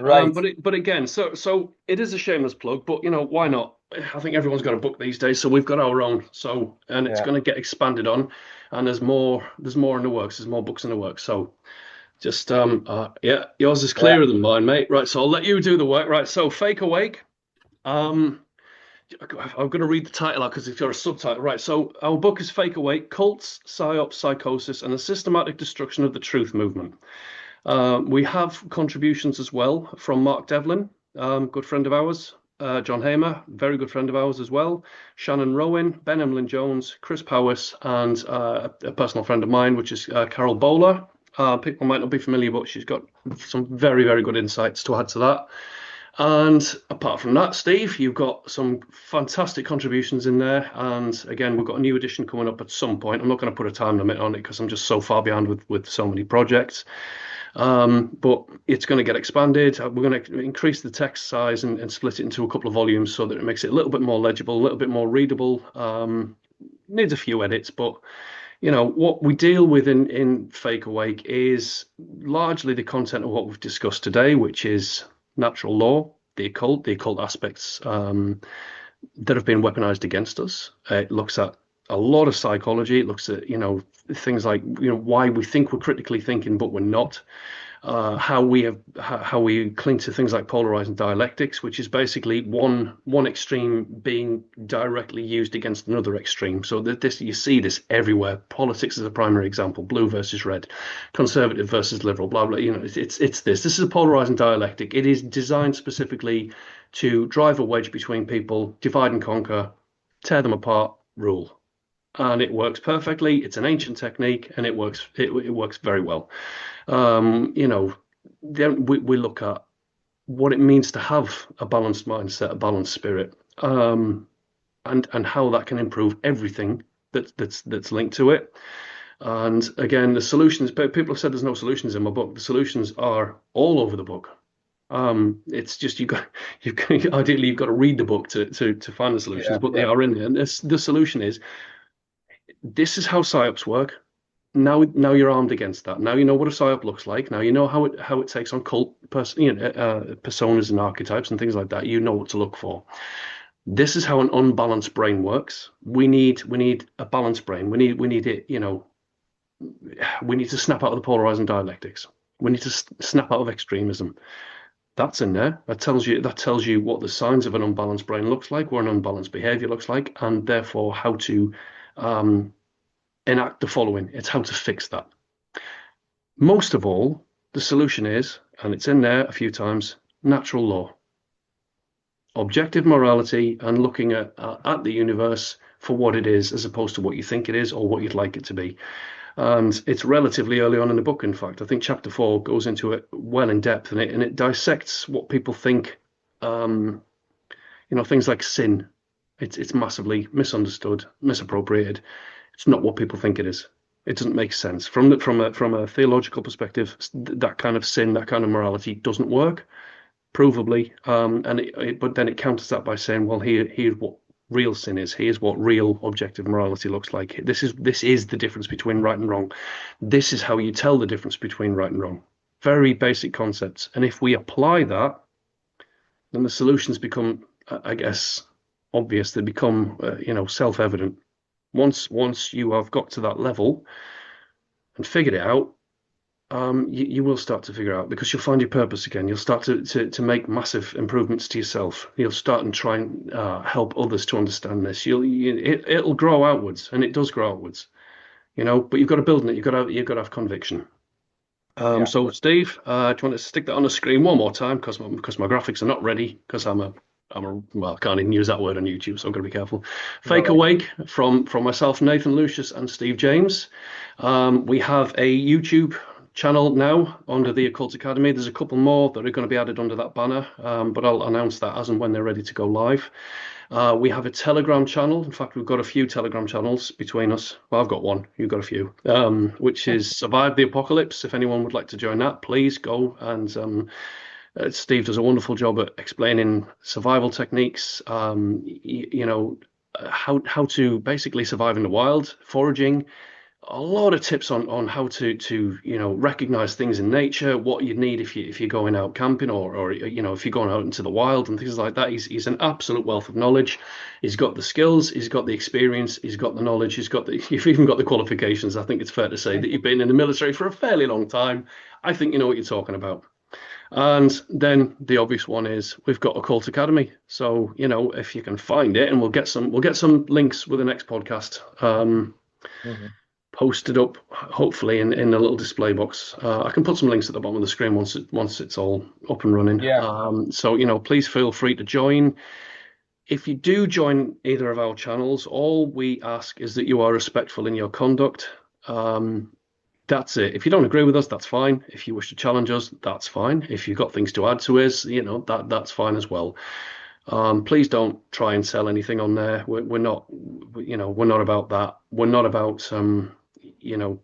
right. But again, so it is a shameless plug, but why not? I think everyone's got a book these days, so we've got our own. So, and it's Yeah, going to get expanded on, and there's more in the works. There's more books in the works. So just yeah, yours is yeah. clearer than mine, mate. Right, so I'll let you do the work. Right, so Fake Awake. Um, I'm going to read the title out because it's got a subtitle. Right. So our book is Fake Awake: Cults, Psyops, Psychosis, and the Systematic Destruction of the Truth Movement. We have contributions as well from Mark Devlin, good friend of ours. John Hamer, very good friend of ours as well. Shannon Rowen, Ben Emlyn-Jones, Chris Powis, and a personal friend of mine, which is Carol Bowler. People might not be familiar, but she's got some very, very good insights to add to that. And apart from that, Steve, you've got some fantastic contributions in there. And again, we've got a new edition coming up at some point. I'm not going to put a time limit on it because I'm just so far behind with so many projects. But it's going to get expanded. We're going to increase the text size and split it into a couple of volumes so that it makes it a little bit more legible, a little bit more readable. Needs a few edits, but what we deal with in Fake Awake is largely the content of what we've discussed today, which is natural law, the occult aspects that have been weaponized against us. It looks at a lot of psychology. It looks at things like why we think we're critically thinking but we're not. How we cling to things like polarizing dialectics, which is basically one extreme being directly used against another extreme. So that you see this everywhere. Politics is a primary example: blue versus red, conservative versus liberal, blah blah. It's this. This is a polarizing dialectic. It is designed specifically to drive a wedge between people, divide and conquer, tear them apart, rule. And it works perfectly. It's an ancient technique, and it works. It works very well. Then we look at what it means to have a balanced mindset, a balanced spirit, and how that can improve everything that's linked to it. And again, the solutions. People have said there's no solutions in my book. The solutions are all over the book. It's just ideally you've got to read the book to find the solutions, Yeah, but they yeah, are in there. And the solution is this is how psyops work. Now you're armed against that. Now you know what a psyop looks like. Now you know how it takes on personas and archetypes and things like that. You know what to look for. This is how an unbalanced brain works. We need a balanced brain. We need it. We need to snap out of the polarizing dialectics. We need to snap out of extremism. That's in there. That tells you what the signs of an unbalanced brain looks like, what an unbalanced behavior looks like, and therefore how to um, enact the following. It's how to fix that. Most of all, the solution is, and it's in there a few times, natural law, objective morality, and looking at the universe for what it is, as opposed to what you think it is or what you'd like it to be. And it's relatively early on in the book. In fact, I think chapter 4 goes into it well in depth, and it dissects what people think. Um, things like sin. It's massively misunderstood, misappropriated. It's not what people think it is. It doesn't make sense from a theological perspective. That kind of sin, that kind of morality, doesn't work, provably. But then it counters that by saying, well, here's what real sin is. Here's what real objective morality looks like. This is the difference between right and wrong. This is how you tell the difference between right and wrong. Very basic concepts. And if we apply that, then the solutions become, I guess, obvious. They become, self-evident. Once you have got to that level and figured it out, you will start to figure out, because you'll find your purpose again. You'll start to make massive improvements to yourself. You'll start and try and help others to understand this. It'll grow outwards, and it does grow outwards. But you've got to build on it. You've got to have conviction. yeah. So Steve, do you want to stick that on the screen one more time, because my graphics are not ready, because well, I can't even use that word on YouTube, so I'm going to be careful. No, Fake Awake from myself, Nathan, Lucius, and Steve James. We have a YouTube channel now under the Occult Academy. There's a couple more that are going to be added under that banner, but I'll announce that as and when they're ready to go live. We have a Telegram channel. In fact, we've got a few Telegram channels between us. Well, I've got one. You've got a few, which is Survive the Apocalypse. If anyone would like to join that, please go. And Steve does a wonderful job at explaining survival techniques, how to basically survive in the wild, foraging, a lot of tips on how to recognize things in nature, what you need if you're going out camping, or if you're going out into the wild and things like that. He's an absolute wealth of knowledge. He's got the skills, he's got the experience, he's got the knowledge, you've even got the qualifications. I think it's fair to say that you've been in the military for a fairly long time. I think you know what you're talking about. And then the obvious one is we've got Occult Academy. So, if you can find it, and we'll get some links with the next podcast. Mhm. Posted up, hopefully in a little display box. I can put some links at the bottom of the screen once it's all up and running. Yeah. So please feel free to join. If you do join either of our channels, all we ask is that you are respectful in your conduct. That's it. If you don't agree with us, that's fine. If you wish to challenge us, that's fine. If you've got things to add to us, that's fine as well. Please don't try and sell anything on there. We're not, we're not about that. We're not about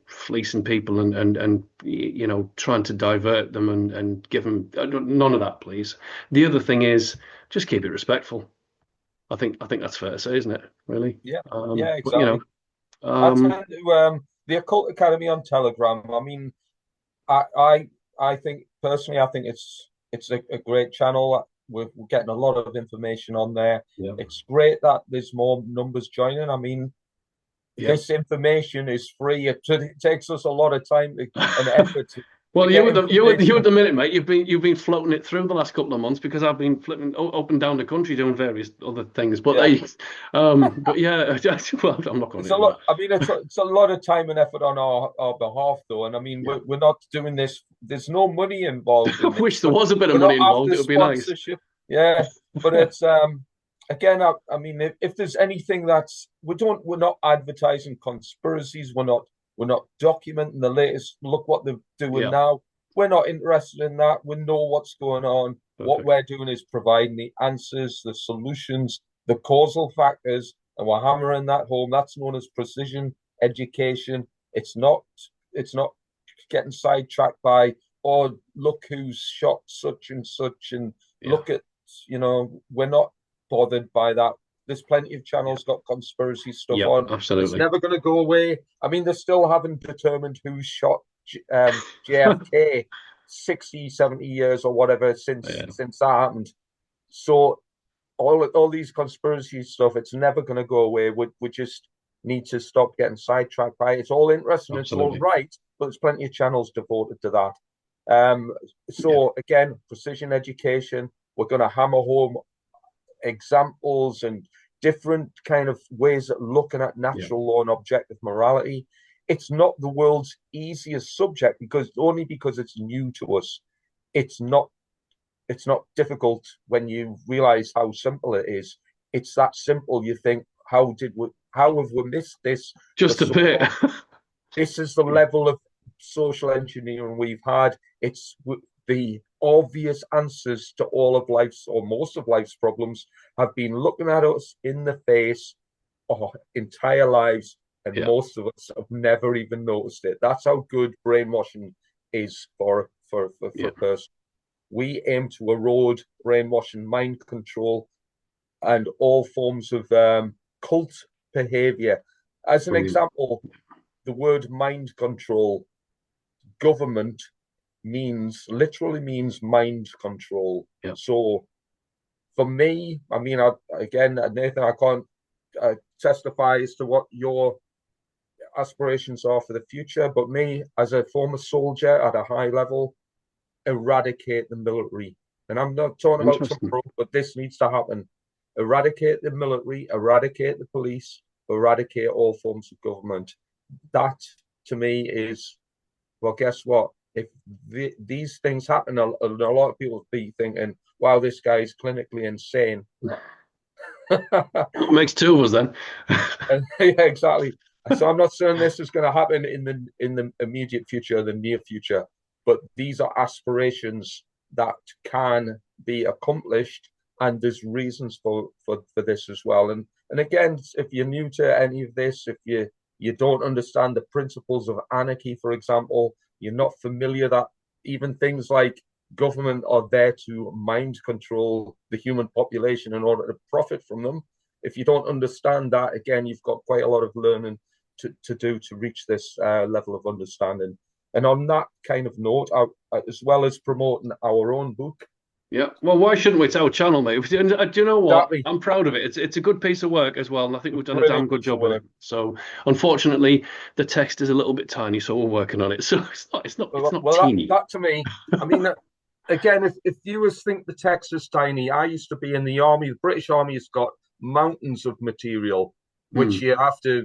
fleecing people and trying to divert them and give them none of that, please. The other thing is just keep it respectful. I think that's fair to say, isn't it? Really. Yeah, Um, yeah, but you know, exactly. I um, tend to the Occult Academy on Telegram. I mean, I I I think personally, I think it's a great channel. We're getting a lot of information on there. yeah, It's great that there's more numbers joining. I mean, yeah. this information is free. It takes us a lot of time and effort to Well, get you at information. the minute, mate. You've been floating it through the last couple of months, because I've been flipping up and down the country doing various other things. But Yeah, but yeah, well, I'm not going it's a into lot. that. I mean, it's a lot of time and effort on our behalf, though. And I mean, Yeah, we're not doing this. There's no money involved I in this. wish there was a bit of We're money not involved. after It would be nice. sponsorship. Yeah, but it's again. I mean, if there's anything that's we're not advertising conspiracies. We're not documenting the latest. Look what they're doing Yeah, now. We're not interested in that. We know what's going on. What perfect. we're doing is providing the answers, the solutions, the causal factors, and we're hammering that home. That's known as precision education. It's not getting sidetracked by or look who's shot such and such, and Yeah. look at, we're not bothered by that. There's plenty of Yeah. channels got conspiracy stuff Yep. on. It's Absolutely. never going to go away. I mean, they still haven't determined who shot JFK 60, 70 years or whatever Yeah. since that happened. So all these conspiracy stuff, it's never going to go away. We just need to stop getting sidetracked by it. It's all interesting, it's all Absolutely. right, but there's plenty of channels devoted to that. Yeah. So again, precision education, we're going to hammer home examples and different kind of ways of looking at Yeah. natural law and objective morality. It's not the world's easiest subject because it's new to us. It's not it's not difficult when you realize how simple it is. It's that simple. You think, how have we missed this for Just a so bit. long? This is the Yeah. level of social engineering we've had. It's the obvious answers to all of life's or most of life's problems have been looking at us in the face our entire lives, and Yeah. most of us have never even noticed it. That's how good brainwashing is for Yeah. a person. We aim to erode brainwashing, mind control, and all forms of cult behavior. As an Brilliant. example, the word mind control, government literally means mind control. Yeah. So for me, I mean, again, Nathan, I can't testify as to what your aspirations are for the future, but me, as a former soldier at a high level, eradicate the military. And I'm not talking about Interesting. tomorrow, but this needs to happen. Eradicate the military, eradicate the police, eradicate all forms of government. That, to me, is, well, guess what? If these things happen, a lot of people be thinking, wow, this guy's clinically insane. What makes two of us then? And yeah, exactly. So I'm not saying this is going to happen in the immediate future, the near future, but these are aspirations that can be accomplished, and there's reasons for this as well. And again, if you're new to any of this, if you don't understand the principles of anarchy, for example, you're not familiar that even things like government are there to mind control the human population in order to profit from them. If you don't understand that, again, you've got quite a lot of learning to do to reach this level of understanding. And on that kind of note, as well as promoting our own book, Yeah. Well, why shouldn't we? It's our channel, mate. And do you know what? exactly, I'm proud of it. It's a good piece of work as well, and I think we've done a damn brilliant good piece of job with work. it. So, unfortunately, the text is a little bit tiny, so we're working on it. So it's not Well, that, teeny. that to me, I mean, again, if viewers think the text is tiny, I used to be in the army. The British Army has got mountains of material, which Hmm. you have to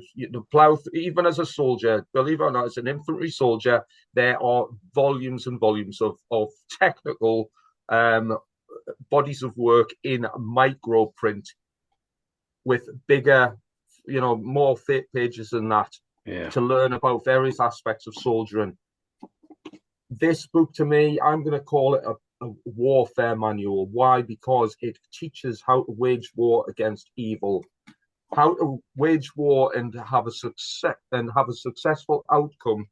plow. Even as a soldier, believe it or not, as an infantry soldier, there are volumes and volumes of technical um, bodies of work in micro print with bigger, more fit pages than that Yeah. to learn about various aspects of soldiering. This book, to me, I'm going to call it a warfare manual. Why? Because it teaches how to wage war against evil, how to wage war and have a successful outcome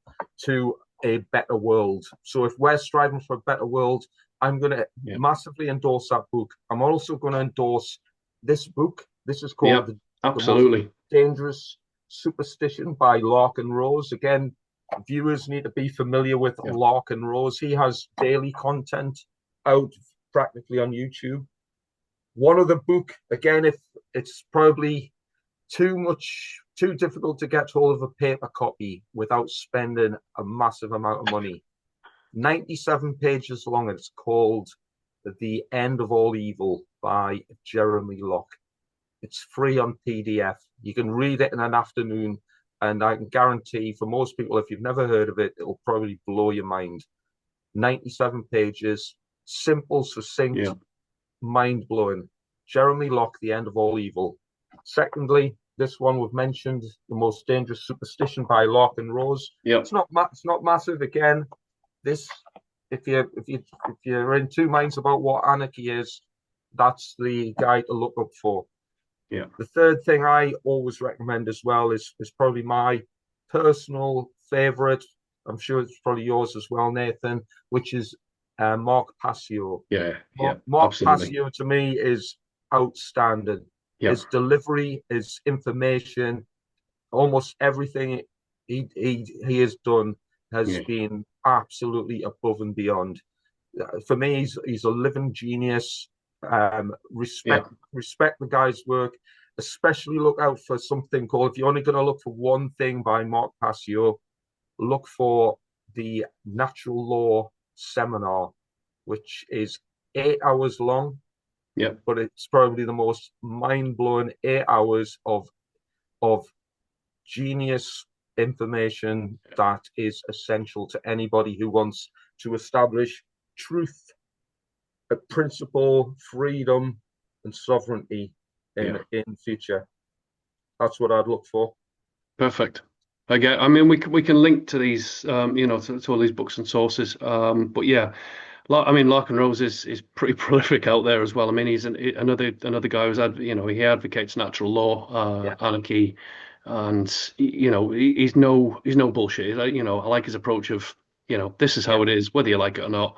to a better world. So if we're striving for a better world, I'm going to Yeah. massively endorse that book. I'm also going to endorse this book. This is Yeah. called the Most Absolutely. Dangerous Superstition by Larkin Rose. Again, viewers need to be familiar with Yeah. Larkin Rose. He has daily content out practically on YouTube. One other book, again, if it's probably too difficult to get hold of a paper copy without spending a massive amount of money. 97 pages long. It's called The End of All Evil by Jeremy Locke. It's free on PDF. You can read it in an afternoon, and I can guarantee for most people, if you've never heard of it, it'll probably blow your mind. 97 pages, simple, succinct, Yeah. mind blowing. Jeremy Locke, The End of All Evil. Secondly, this one we've mentioned, The Most Dangerous Superstition by Larkin Rose. Yeah. It's not massive. Again, this if you're in two minds about what anarchy is, that's the guy to look up for. Yeah. The third thing I always recommend as well is probably my personal favorite. I'm sure it's probably yours as well, Nathan, which is Mark Passio. Yeah, Mark, yeah, Mark absolutely. Passio to me is outstanding. Yeah, His delivery, his information, almost everything he has done has yeah, been absolutely above and beyond. For me, he's a living genius. yeah, Respect the guy's work. Especially look out for something called. If you're only going to look for one thing by Mark Passio, look for the Natural Law Seminar, which is 8 hours long, yeah, but it's probably the most mind blowing 8 hours of genius information that is essential to anybody who wants to establish truth, a principle, freedom, and sovereignty yeah. in future. That's what I'd look for. Perfect. I mean, we can link to these, to all these books and sources. But yeah, I mean, Larkin Rose is pretty prolific out there as well. I mean, he's another guy who's he advocates natural law, Yeah, anarchy, and he's no bullshit. I like his approach of this is yeah, how it is, whether you like it or not.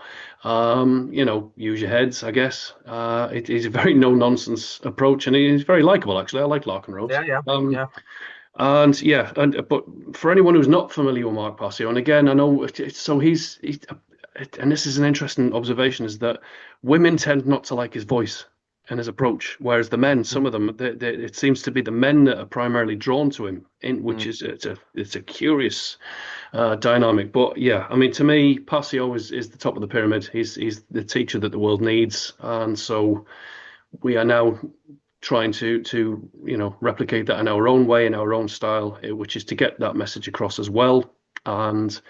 Use your heads, I guess. It's a very no nonsense approach, and he's very likable actually. I like Larkin Rose. yeah, yeah, yeah, And yeah, but for anyone who's not familiar with Mark Passio, and again, I know so he's and this is an interesting observation, is that women tend not to like his voice and his approach, whereas the men, mm, some of them, it seems to be the men that are primarily drawn to him, in which mm, is it's a curious dynamic. But yeah, I mean, to me, Passio is the top of the pyramid. He's the teacher that the world needs, and so we are now trying to replicate that in our own way, in our own style, which is to get that message across as well. And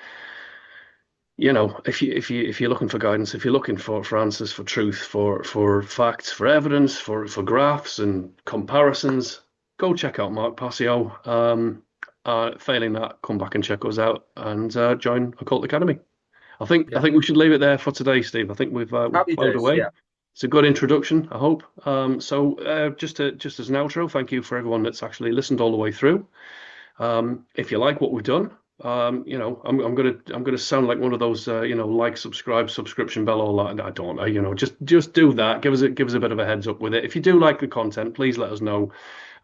if you're looking for guidance, if you're looking for answers, for truth, for facts, for evidence, for graphs and comparisons, go check out Mark Passio. Failing that, come back and check us out and join Occult Academy. I yeah. think we should leave it there for today, Steve. I think we've Happy plowed days. away. Yeah, It's a good introduction, I hope. Just as an outro, thank you for everyone that's actually listened all the way through. If you like what we've done, I'm gonna sound like one of those like, subscribe, subscription bell, all that. I don't, just do that. Give us a bit of a heads up with it. If you do like the content, please let us know.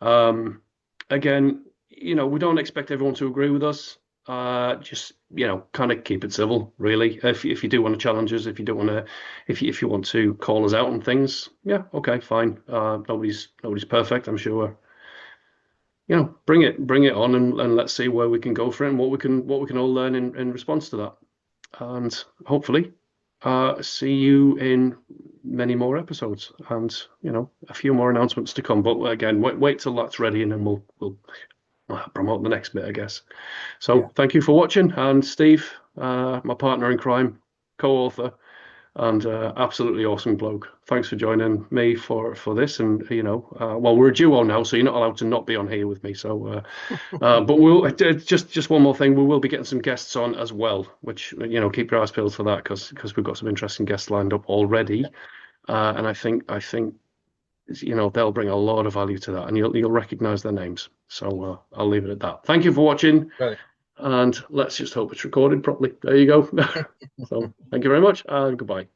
Um, Again, we don't expect everyone to agree with us. Just kind of keep it civil, really. If you do want to challenge us, if you don't want to, if you want to call us out on things, yeah, okay, fine. Nobody's perfect, I'm sure. Bring it on, and let's see where we can go for it, and what we can all learn in response to that. And hopefully, see you in many more episodes, and a few more announcements to come. But again, wait till that's ready, and then we'll promote the next bit, I guess. yeah. So thank you for watching, and Steve, my partner in crime, co-author, and absolutely awesome bloke. Thanks for joining me for this, and well, we're a duo now, so you're not allowed to not be on here with me. So, but we'll just one more thing, we will be getting some guests on as well, which keep your eyes peeled for that, because we've got some interesting guests lined up already, and I think they'll bring a lot of value to that, and you'll recognize their names. So I'll leave it at that. Thank you for watching, Right. and let's just hope it's recorded properly. There you go. So thank you very much, and goodbye.